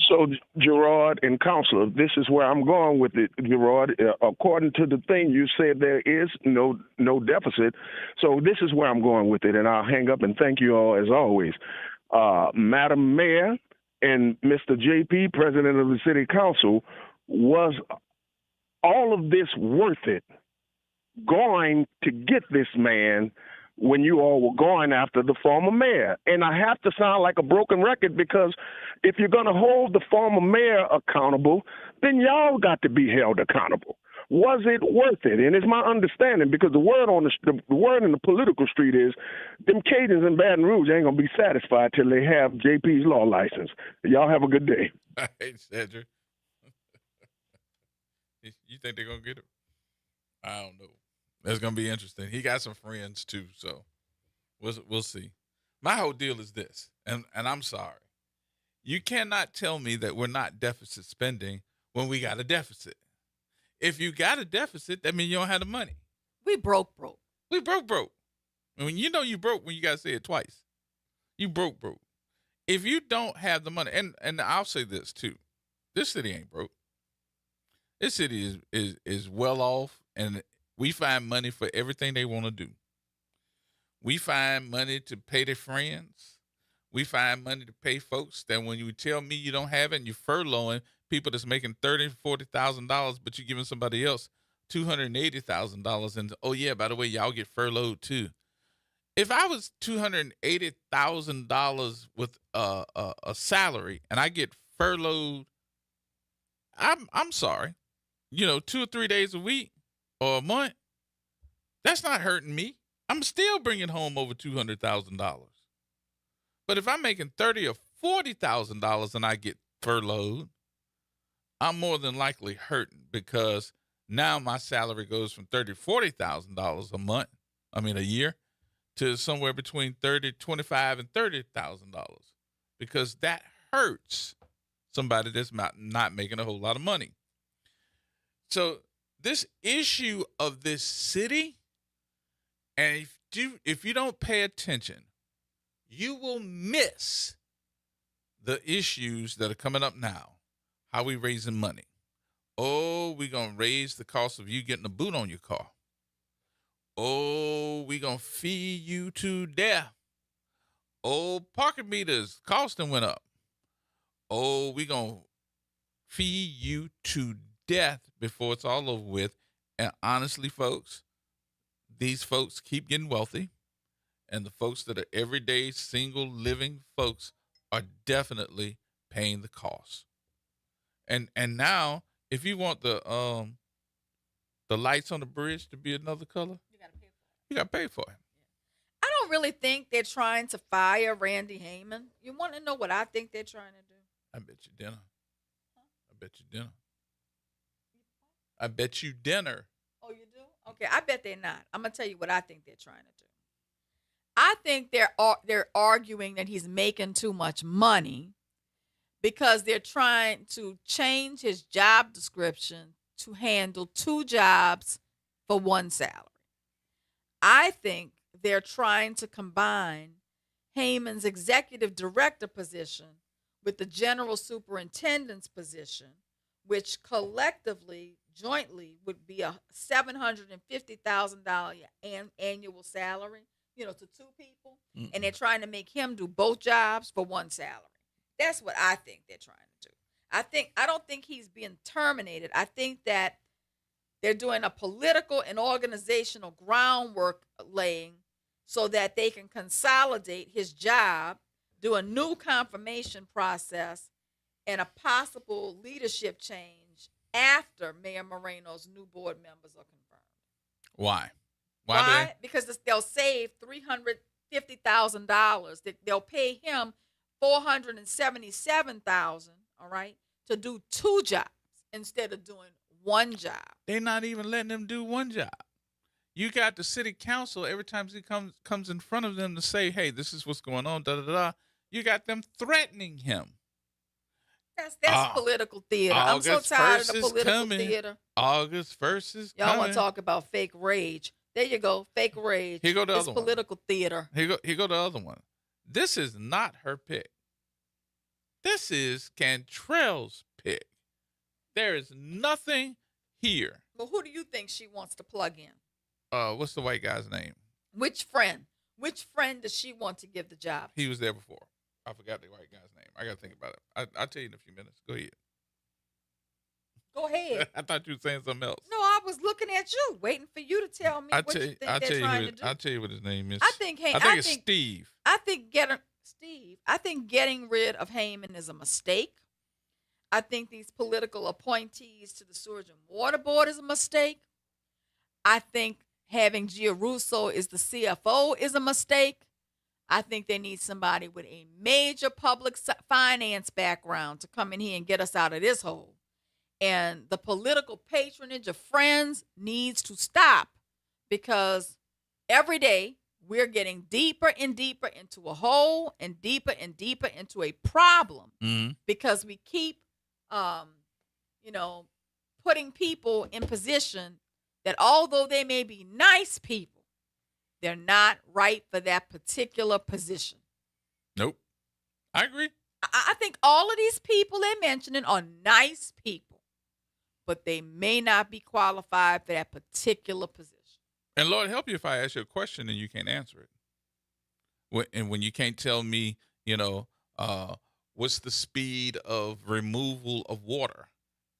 So, Gerard and Counselor, this is where I'm going with it, Gerard. According to the thing you said, there is no deficit. So this is where I'm going with it, and I'll hang up and thank you all as always. Madam Mayor and Mr. JP, President of the City Council, was all of this worth it going to get this man when you all were going after the former mayor? And I have to sound like a broken record, because if you're going to hold the former mayor accountable, then y'all got to be held accountable. Was it worth it? And it's my understanding, because the word on the word in the political street is them Cajuns in Baton Rouge ain't gonna be satisfied till they have JP's law license. Y'all have a good day. All right, Cedric. You think they're gonna get it? I don't know. It's gonna be interesting. He got some friends too, so we'll see. My whole deal is this, and I'm sorry. You cannot tell me that we're not deficit spending when we got a deficit. If you got a deficit, that means you don't have the money. We broke. We broke. And when you know you broke, when you gotta say it twice. You broke. If you don't have the money, and I'll say this too, this city ain't broke. This city is well off, and we find money for everything they want to do. We find money to pay their friends. We find money to pay folks that when you tell me you don't have it and you're furloughing people that's making $30,000, $40,000, but you're giving somebody else $280,000. And, oh, yeah, by the way, y'all get furloughed too. If I was $280,000 with a salary and I get furloughed, I'm sorry, 2 or 3 days a week or a month, that's not hurting me. I'm still bringing home over $200,000. But if I'm making $30,000 or $40,000 and I get furloughed, I'm more than likely hurting, because now my salary goes from $30,000, $40,000 a year, to somewhere between $25,000 and $30,000, because that hurts somebody that's not making a whole lot of money. So this issue of this city, and if you don't pay attention, you will miss the issues that are coming up now. How we raising money? Oh, we going to raise the cost of you getting a boot on your car. Oh, we going to feed you to death. Oh, parking meters costing went up. Oh, we going to feed you to death before it's all over with. And honestly, folks, these folks keep getting wealthy. And the folks that are everyday single living folks are definitely paying the cost. And now, if you want the lights on the bridge to be another color, you got to pay for it. I don't really think they're trying to fire Randy Heyman. You want to know what I think they're trying to do? I bet you dinner. I bet you dinner. Oh, you do? Okay, I bet they're not. I'm going to tell you what I think they're trying to do. I think they're arguing that he's making too much money, because they're trying to change his job description to handle 2 jobs for 1 salary. I think they're trying to combine Heyman's executive director position with the general superintendent's position, which collectively, jointly, would be a $750,000 annual salary, to 2 people. Mm-hmm. And they're trying to make him do both jobs for 1 salary. That's what I think they're trying to do. I don't think he's being terminated. I think that they're doing a political and organizational groundwork laying so that they can consolidate his job, do a new confirmation process, and a possible leadership change after Mayor Moreno's new board members are confirmed. Why? Why? Because they'll save $350,000. They'll pay him $477,000, all right, to do 2 jobs instead of doing 1 job. They're not even letting him do 1 job. You got the city council, every time he comes in front of them to say, hey, this is what's going on, you got them threatening him. That's political theater. I'm so tired of the political theater. August 1st is Y'all coming. want to talk about fake rage. There you go, fake rage. Here go the it's other political theater. Here go the other one. This is not her pick. This is Cantrell's pick. There is nothing here. Well, who do you think she wants to plug in? What's the white guy's name? Which friend? Which friend does she want to give the job? He was there before. I forgot the white guy's name. I got to think about it. I'll tell you in a few minutes. Go ahead. Go ahead. ahead. I thought you were saying something else. No, I was looking at you, waiting for you to tell me what you think they're trying to do. I'll tell you what his name is. I think it's Steve. I think getting rid of Heyman is a mistake. I think these political appointees to the Sewage and Water Board is a mistake. I think having Giarrusso as the CFO is a mistake. I think they need somebody with a major public finance background to come in here and get us out of this hole. And the political patronage of friends needs to stop, because every day we're getting deeper and deeper into a hole and deeper into a problem, because we keep, putting people in position that, although they may be nice people, they're not right for that particular position. Nope. I agree. I think all of these people they're mentioning are nice people, but they may not be qualified for that particular position. And Lord help you if I ask you a question and you can't answer it. When you can't tell me, what's the speed of removal of water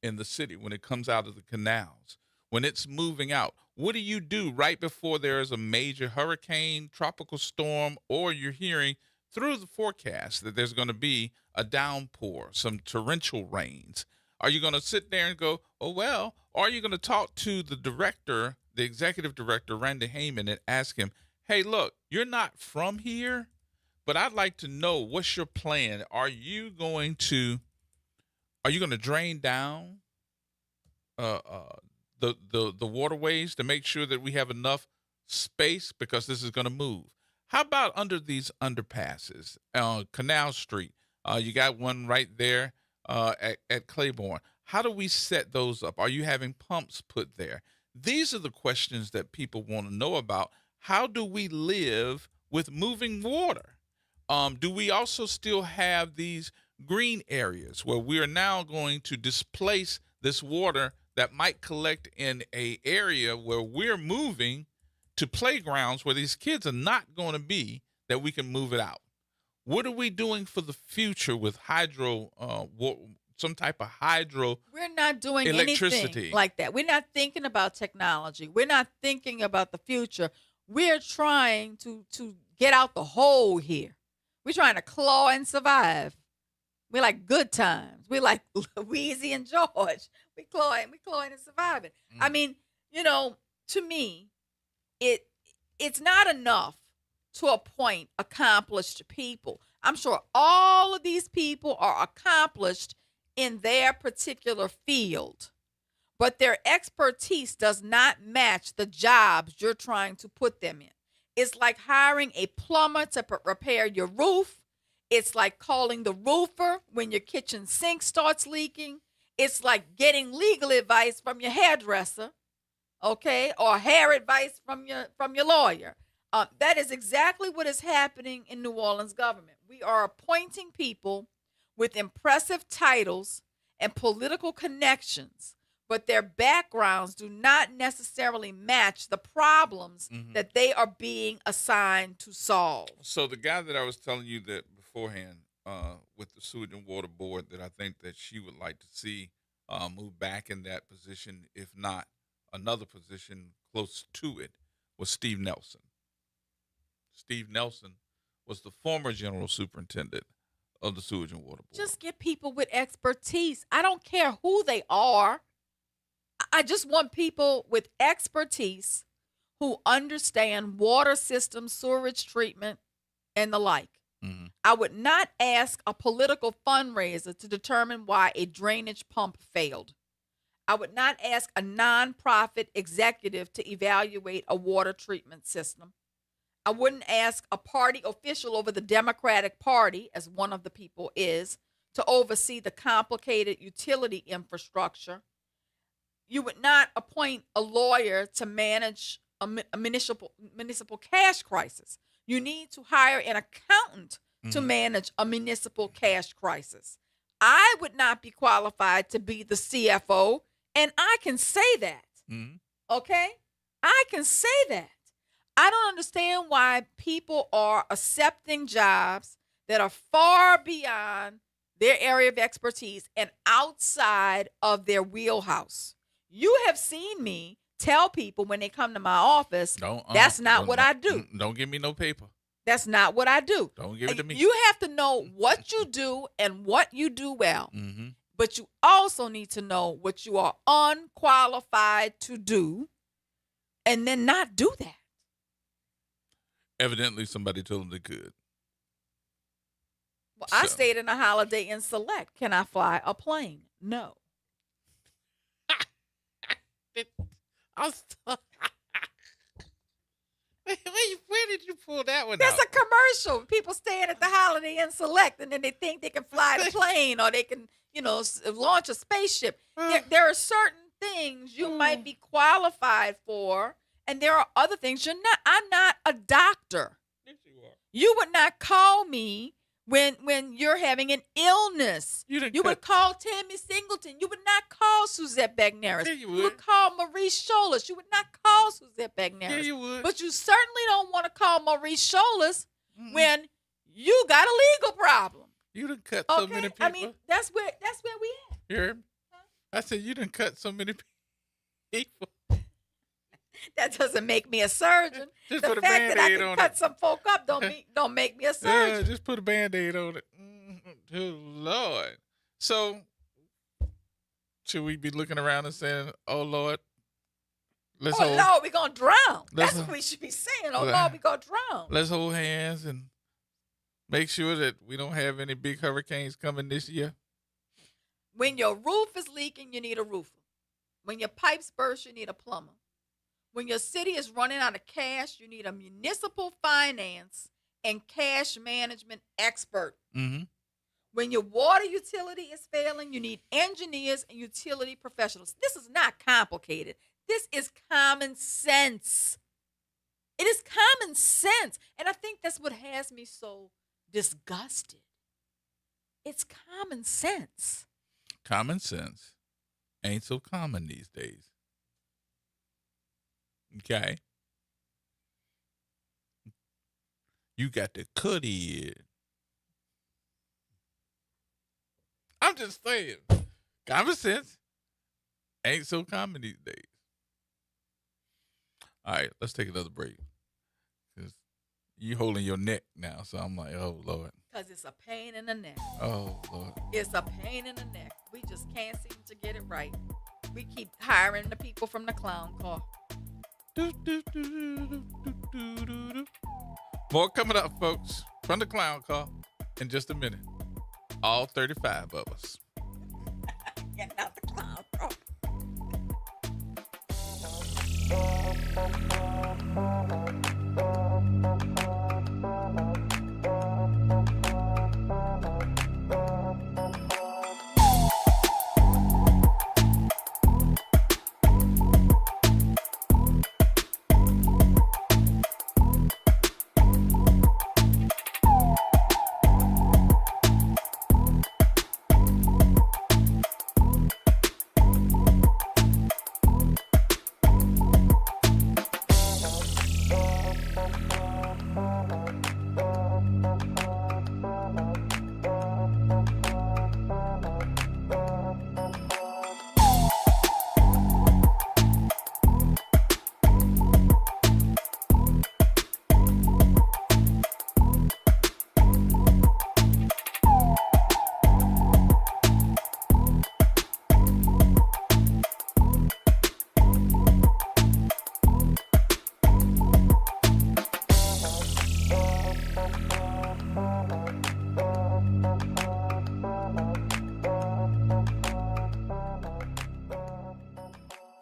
in the city when it comes out of the canals, when it's moving out. What do you do right before there is a major hurricane, tropical storm, or you're hearing through the forecast that there's going to be a downpour, some torrential rains? Are you going to sit there and go, oh, well, or are you going to talk to the director, the executive director, Randy Heyman, and ask him, hey, look, you're not from here, but I'd like to know, what's your plan? Are you going to drain down the waterways to make sure that we have enough space, because this is going to move? How about under these underpasses, Canal Street? You got one right there at Claiborne. How do we set those up? Are you having pumps put there? These are the questions that people want to know about. How do we live with moving water? Do we also still have these green areas where we are now going to displace this water that might collect in a area where we're moving to playgrounds where these kids are not going to be, that we can move it out? What are we doing for the future with some type of hydro? We're not doing electricity anything like that. We're not thinking about technology. We're not thinking about the future. We're trying to get out the hole here. We're trying to claw and survive. We're like Good Times. We're like Louisiana and George. We clawing and surviving. I mean, to me, it's not enough to appoint accomplished people. I'm sure all of these people are accomplished in their particular field, but their expertise does not match the jobs you're trying to put them in. It's like hiring a plumber to repair your roof. It's like calling the roofer when your kitchen sink starts leaking. It's like getting legal advice from your hairdresser, okay, or hair advice from your lawyer. That is exactly what is happening in New Orleans government. We are appointing people with impressive titles and political connections, but their backgrounds do not necessarily match the problems that they are being assigned to solve. So the guy that I was telling you that beforehand with the Sewage and Water Board, that I think that she would like to see move back in that position, if not another position close to it, was Steve Nelson. Steve Nelson was the former general superintendent of the Sewage and Water Board. Just get people with expertise. I don't care who they are. I just want people with expertise who understand water systems, sewage treatment, and the like. I would not ask a political fundraiser to determine why a drainage pump failed. I would not ask a nonprofit executive to evaluate a water treatment system. I wouldn't ask a party official over the Democratic Party, as one of the people is, to oversee the complicated utility infrastructure. You would not appoint a lawyer to manage a municipal cash crisis. You need to hire an accountant to manage a municipal cash crisis. I would not be qualified to be the CFO, and I can say that. Okay? I can say that. I don't understand why people are accepting jobs that are far beyond their area of expertise, and outside of their wheelhouse. You have seen me tell people when they come to my office, that's not what I do. Don't give me no paper. That's not what I do. Don't give it to me. You have to know what you do and what you do well. Mm-hmm. But you also need to know what you are unqualified to do and then not do that. Evidently, somebody told them they could. Well, I stayed in a Holiday Inn Select. Can I fly a plane? No. Where did you pull that one That's out? a commercial. People staying at the Holiday Inn Select, and then they think they can fly the plane or they can, launch a spaceship. There are certain things you might be qualified for, and there are other things you're not. I'm not a doctor. Yes, you are. You would not call me when you're having an illness. You would call Tammy Singleton. You would not call Suzette Bagneris. Yeah, you You would call Maurice Scholas. You would not call Suzette Bagneris. Yeah, you would. But you certainly don't want to call Maurice Scholas when you got a legal problem. You done cut so many people. I mean, that's where we at. You heard me? I said you done cut so many people. That doesn't make me a surgeon. Just the put a fact that I Band-Aid can on cut it. some folk up don't make me a surgeon. Yeah, just put a Band-Aid on it. Oh, Lord. So, should we be looking around and saying, oh, Lord, let's hold... Lord, we're going to drown. That's what we should be saying. Oh, Lord, we're going to drown. Let's hold hands and make sure that we don't have any big hurricanes coming this year. When your roof is leaking, you need a roofer. When your pipes burst, you need a plumber. When your city is running out of cash, you need a municipal finance and cash management expert. Mm-hmm. When your water utility is failing, you need engineers and utility professionals. This is not complicated. This is common sense. It is common sense. And I think that's what has me so disgusted. It's common sense. Common sense ain't so common these days. Okay. You got to cut it. I'm just saying. Common sense ain't so common these days. All right, let's take another break. Because you holding your neck now, so I'm like, oh, Lord. Because it's a pain in the neck. Oh, Lord. It's a pain in the neck. We just can't seem to get it right. We keep hiring the people from the clown car. More coming up, folks, from the clown car in just a minute. All 35 of us. Getting out the clown car.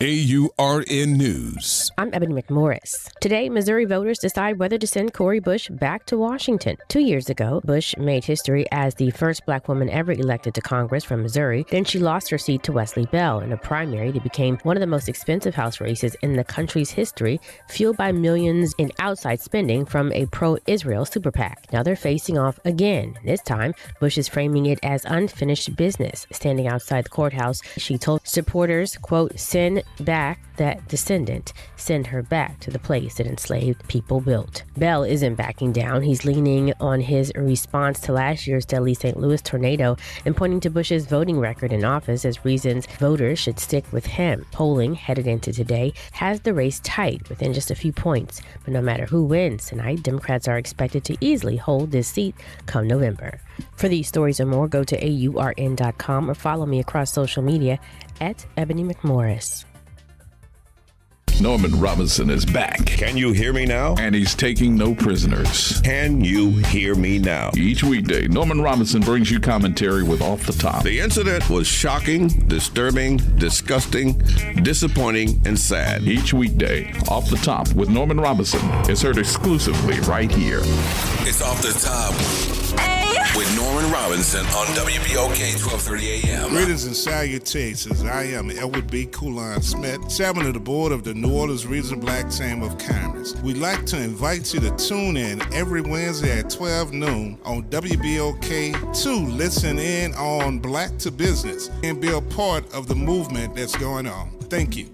AURN News. I'm Ebony McMorris. Today, Missouri voters decide whether to send Cori Bush back to Washington. 2 years ago, Bush made history as the first black woman ever elected to Congress from Missouri. Then she lost her seat to Wesley Bell in a primary that became one of the most expensive House races in the country's history, fueled by millions in outside spending from a pro-Israel super PAC. Now they're facing off again. This time, Bush is framing it as unfinished business. Standing outside the courthouse, she told supporters, quote, "Send back that descendant, send her back to the place that enslaved people built. Bell isn't backing down. He's leaning on his response to last year's deadly St. Louis tornado and pointing to Bush's voting record in office as reasons voters should stick with him. Polling headed into today has the race tight within just a few points, but no matter who wins tonight, Democrats are expected to easily hold this seat come November. For these stories or more, go to AURN.com or follow me across social media at Ebony McMorris. Norman Robinson is back. Can you hear me now? And he's taking no prisoners. Can you hear me now? Each weekday, Norman Robinson brings you commentary with Off the Top. The incident was shocking, disturbing, disgusting, disappointing, and sad. Each weekday, Off the Top with Norman Robinson is heard exclusively right here. It's Off the Top with Norman Robinson on WBOK 1230 AM. Greetings and salutations. I am Edward B. Coulon Smith, chairman of the board of the New Orleans Regional Black Chamber of Commerce. We'd like to invite you to tune in every Wednesday at 12 noon on WBOK to listen in on Black to Business and be a part of the movement that's going on. Thank you.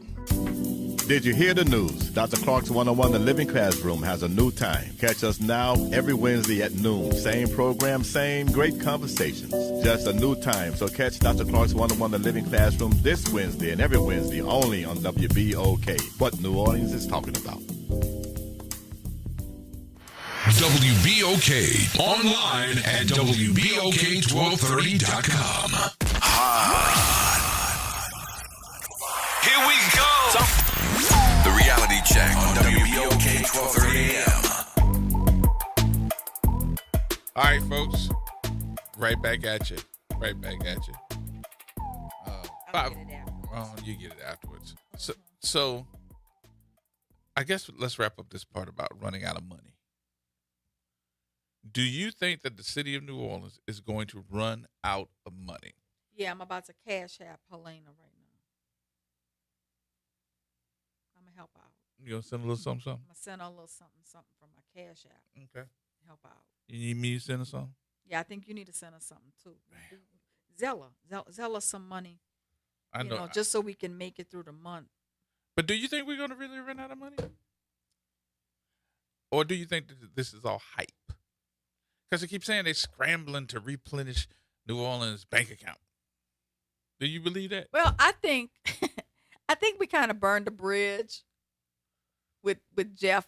Did you hear the news? Dr. Clark's 101 The Living Classroom has a new time. Catch us now every Wednesday at noon. Same program, same great conversations. Just a new time. So catch Dr. Clark's 101 The Living Classroom this Wednesday and every Wednesday only on WBOK. What New Orleans is talking about. WBOK. Online at WBOK1230.com. Here we go. The Reality Check on WBOK 1230 AM. All right, folks. Right back at you. You get it afterwards. So, I guess let's wrap up this part about running out of money. Do you think that the city of New Orleans is going to run out of money? Yeah, I'm about to cash app Helena right now. I'm going to help out. You going to send a little something? I'm going to send her a little something from my cash app. Okay. Help out. You need me to send her something? Yeah, I think you need to send her something too. Zella some money. I know. Just so we can make it through the month. But do you think we're going to really run out of money? Or do you think that this is all hype? Because they keep saying they're scrambling to replenish New Orleans' bank account. Do you believe that? Well, I think we kind of burned the bridge with Jeff.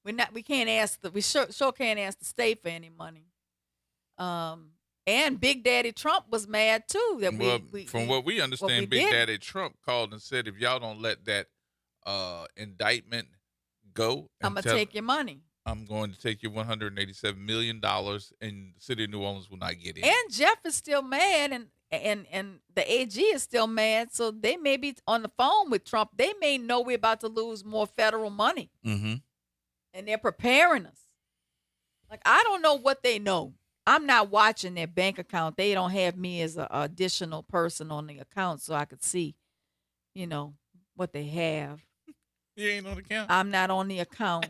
We can't ask we sure can't ask the state for any money. And Big Daddy Trump was mad too that from what we understand, Big Daddy Trump called and said, if y'all don't let that indictment go, I'm gonna take your money. I'm going to take your $187 million, and the city of New Orleans will not get in. And Jeff is still mad, and the AG is still mad. So they may be on the phone with Trump. They may know we're about to lose more federal money, mm-hmm. and they're preparing us. Like, I don't know what they know. I'm not watching their bank account. They don't have me as an additional person on the account so I could see, what they have. You ain't on the account? I'm not on the account.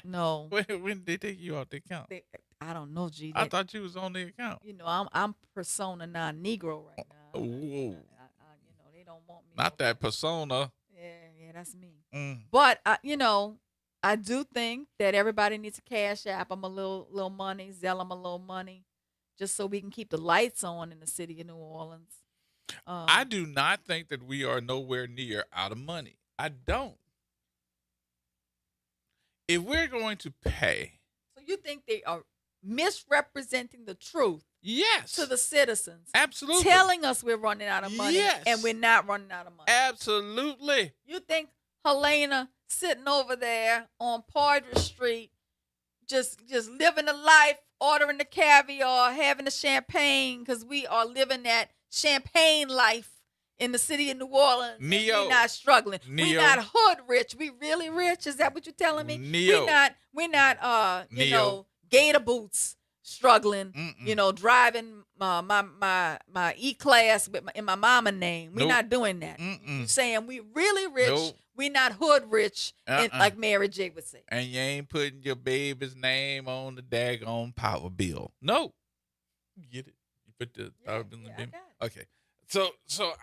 No. When did they take you off the account? I don't know, G. I thought you was on the account. I'm persona non-negro right now. Whoa. They don't want me. Not that persona. Yeah, that's me. Mm. But I do think that everybody needs to cash app them a little money, Zell them a little money, just so we can keep the lights on in the city of New Orleans. I do not think that we are nowhere near out of money. I don't. If we're going to pay. So you think they are misrepresenting the truth? Yes. To the citizens. Absolutely. Telling us we're running out of money. Yes. And we're not running out of money. Absolutely. You think Helena sitting over there on Partridge Street, just living the life, ordering the caviar, having the champagne, because we are living that champagne life in the city of New Orleans. Neo. We're not struggling. Neo. We're not hood rich. We really rich. Is that what you're telling me? Neo. We're not Neo. gator boots struggling, Mm-mm. Driving my E-Class in my mama name. We're Nope. not doing that. Mm-mm. You're saying we really rich. Nope. We're not hood rich, like Mary J would say. And you ain't putting your baby's name on the daggone power bill. No. You get it? You put the power bill in the bin? Okay. So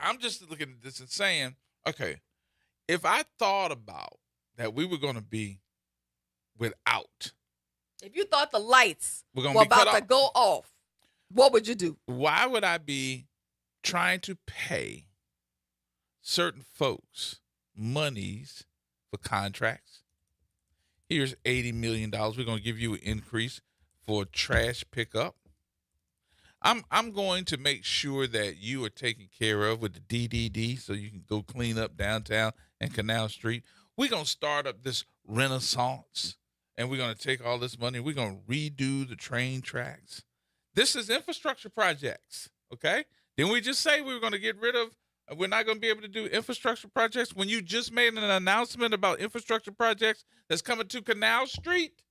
I'm just looking at this and saying, Okay. If I thought about that we were going to be without. If you thought the lights We're were gonna be cut about to off. go off, what would you do? Why would I be trying to pay certain folks monies for contracts? Here's $80 million. We're going to give you an increase for trash pickup. I'm going to make sure that you are taken care of with the DDD so you can go clean up downtown and Canal Street. We're going to start up this renaissance, and we're going to take all this money. We're going to redo the train tracks. This is infrastructure projects, okay? Didn't we just say we were going to get rid of, we're not going to be able to do infrastructure projects when you just made an announcement about infrastructure projects that's coming to Canal Street?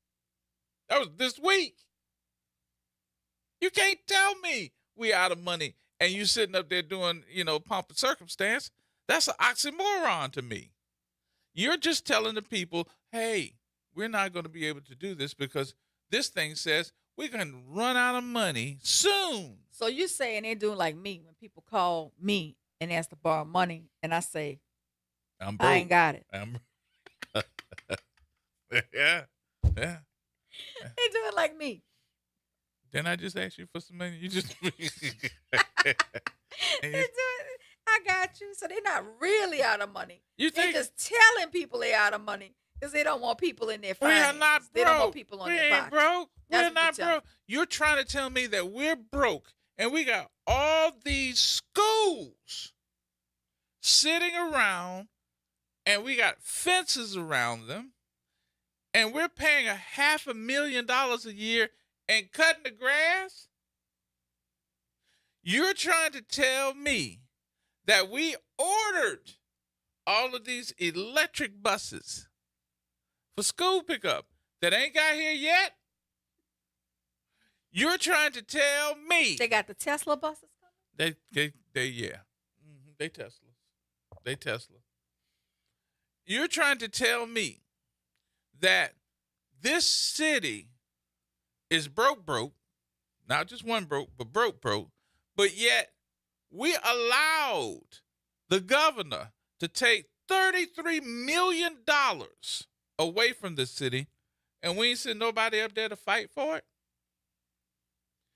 That was this week. You can't tell me we out of money and you sitting up there doing, pomp and circumstance. That's an oxymoron to me. You're just telling the people, hey, we're not going to be able to do this because this thing says we're going to run out of money soon. So you saying they're doing like me when people call me and ask to borrow money and I say, I'm broke. I ain't got it. Yeah. They do it like me. Didn't I just ask you for some money? You just They do it. I got you. So they're not really out of money. You think they're just telling people they're out of money because they don't want people in their we finances. are not broke. They don't want people on we their ain't pocket. broke. That's We're what not you're broke. You're trying to tell me that we're broke and we got all these schools sitting around and we got fences around them and we're paying $500,000 a year and cutting the grass? You're trying to tell me that we ordered all of these electric buses for school pickup that ain't got here yet? You're trying to tell me They got the Tesla buses coming? yeah. They Tesla. You're trying to tell me that this city is broke, not just one broke, but broke, but yet we allowed the governor to take $33 million away from the city, and we ain't send nobody up there to fight for it?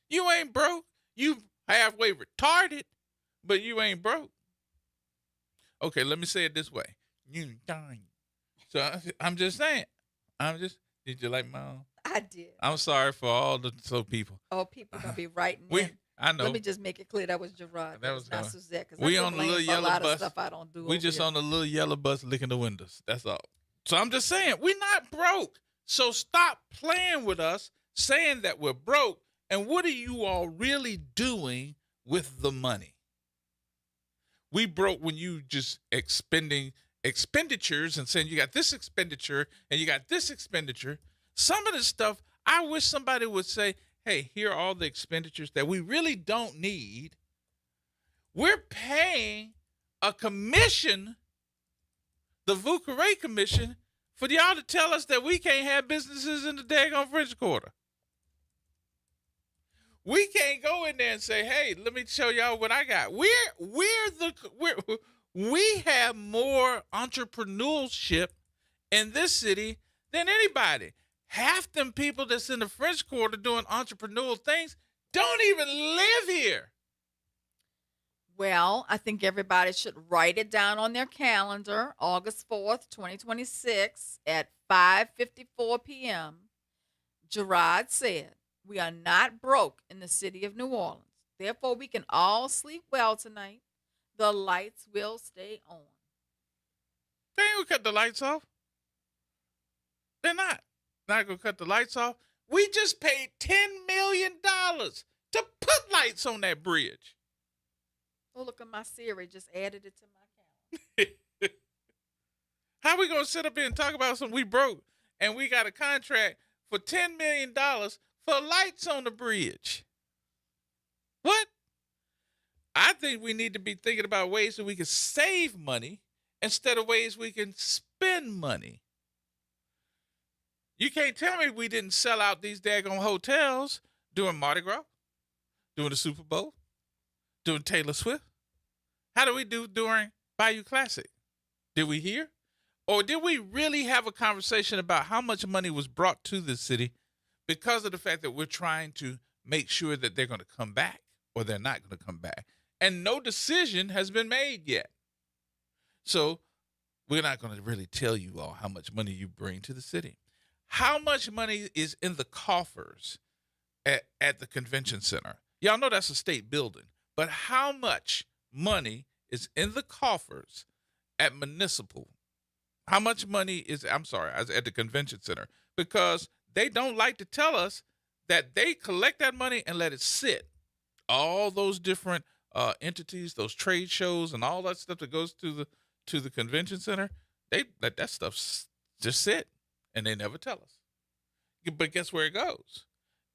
You ain't broke. You halfway retarded, but you ain't broke. Okay, let me say it this way. You dying. So I'm just saying. Did you like my own? I did. I'm sorry for all the slow people. Oh, people gonna be writing in. I know. Let me just make it clear that was Gerard. That was not Suzette. We on the little yellow bus. Stuff I don't do. We just on the little yellow bus licking the windows. That's all. So I'm just saying, we're not broke. So stop playing with us, saying that we're broke. And what are you all really doing with the money? We broke when you just expending expenditures and saying you got this expenditure and you got this expenditure. Some of the stuff, I wish somebody would say, hey, here are all the expenditures that we really don't need. We're paying a commission, the Vucare Commission, for y'all to tell us that we can't have businesses in the daggone French Quarter. We can't go in there and say, hey, let me show y'all what I got. We have more entrepreneurship in this city than anybody. Half them people that's in the French Quarter doing entrepreneurial things don't even live here. Well, I think everybody should write it down on their calendar, August 4th, 2026 at 5:54 p.m. Gerard said, we are not broke in the city of New Orleans. Therefore, we can all sleep well tonight. The lights will stay on. They ain't gonna cut the lights off. They're not gonna cut the lights off. We just paid $10 million to put lights on that bridge. Oh, look at my Siri. Just added it to my calendar. How we gonna sit up here and talk about something we broke and we got a contract for $10 million for lights on the bridge? What? I think we need to be thinking about ways that we can save money instead of ways we can spend money. You can't tell me we didn't sell out these daggone hotels during Mardi Gras, during the Super Bowl, during Taylor Swift. How do we do during Bayou Classic? Did we hear? Or did we really have a conversation about how much money was brought to this city because of the fact that we're trying to make sure that they're going to come back or they're not going to come back? And no decision has been made yet. So we're not going to really tell you all how much money you bring to the city. How much money is in the coffers at the convention center? Y'all know that's a state building, but how much money is in the coffers at municipal? How much money is, at the convention center? Because they don't like to tell us that they collect that money and let it sit. All those different entities, those trade shows and all that stuff that goes to the convention center, they let that stuff just sit and they never tell us. But guess where it goes?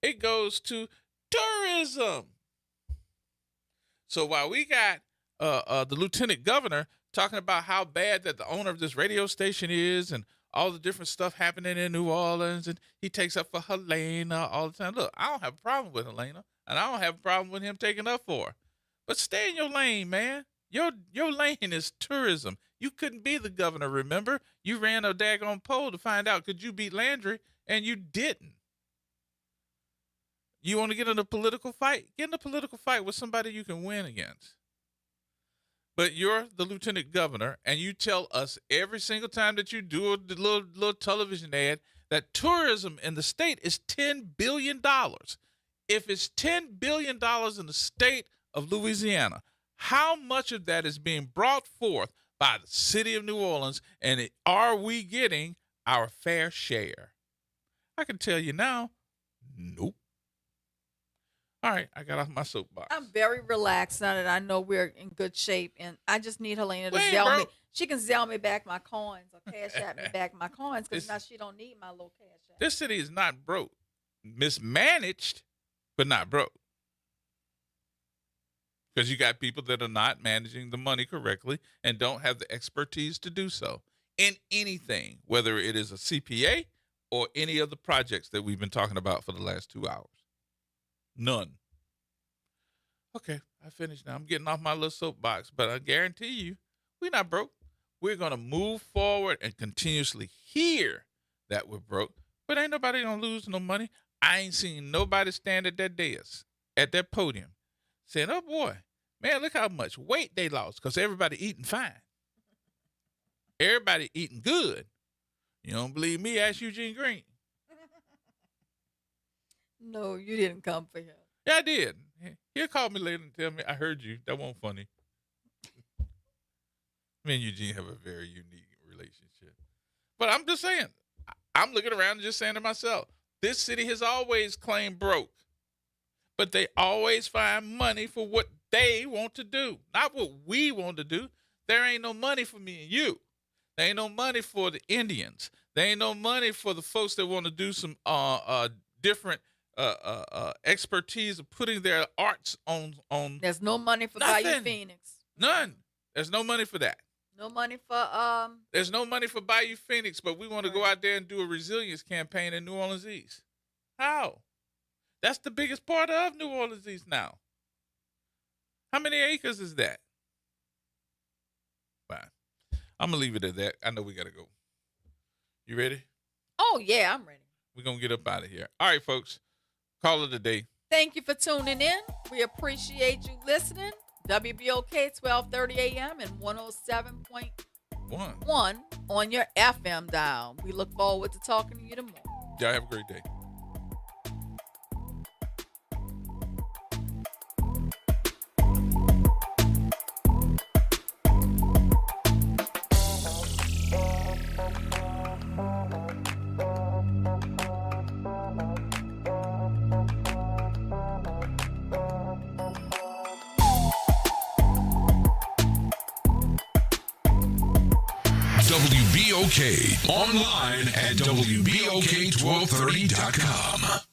It goes to tourism. So while we got the lieutenant governor talking about how bad that the owner of this radio station is and all the different stuff happening in New Orleans, and he takes up for Helena all the time. Look, I don't have a problem with Helena, and I don't have a problem with him taking up for her. But stay in your lane, man. Your lane is tourism. You couldn't be the governor, remember? You ran a daggone poll to find out could you beat Landry, and you didn't. You want to get in a political fight? Get in a political fight with somebody you can win against. But you're the lieutenant governor, and you tell us every single time that you do a little television ad that tourism in the state is $10 billion. If it's $10 billion in the state of Louisiana, how much of that is being brought forth by the city of New Orleans, and are we getting our fair share? I can tell you now, nope. All right, I got off my soapbox. I'm very relaxed now that I know we're in good shape, and I just need Helena to Zelle me. She can Zelle me back my coins or cash out me back my coins because now she don't need my little cash out. This city is not broke. Mismanaged, but not broke. Because you got people that are not managing the money correctly and don't have the expertise to do so in anything, whether it is a CPA or any of the projects that we've been talking about for the last 2 hours. None. Okay, I finished now. I'm getting off my little soapbox, but I guarantee you, we're not broke. We're going to move forward and continuously hear that we're broke, but ain't nobody going to lose no money. I ain't seen nobody stand at that dais, at that podium, saying, oh, boy, man, look how much weight they lost because everybody eating fine. Everybody eating good. You don't believe me? Ask Eugene Green. No, you didn't come for him. Yeah, I did. He'll call me later and tell me, I heard you. That wasn't funny. Me and Eugene have a very unique relationship. But I'm just saying, I'm looking around and just saying to myself, this city has always claimed broke. But they always find money for what they want to do, not what we want to do. There ain't no money for me and you. There ain't no money for the Indians. There ain't no money for the folks that want to do some different expertise of putting their arts on. There's no money for nothing. Bayou Phoenix. None. There's no money for that. No money for There's no money for Bayou Phoenix, but we want to go out there and do a resilience campaign in New Orleans East. How? That's the biggest part of New Orleans East now. How many acres is that? Fine. I'm gonna leave it at that. I know we gotta go. You ready? Oh yeah, I'm ready. We're gonna get up out of here. All right, folks. Call it a day. Thank you for tuning in. We appreciate you listening. WBOK 1230 AM and 107.1 on your FM dial. We look forward to talking to you tomorrow. Y'all have a great day. WBOK online at WBOK1230.com.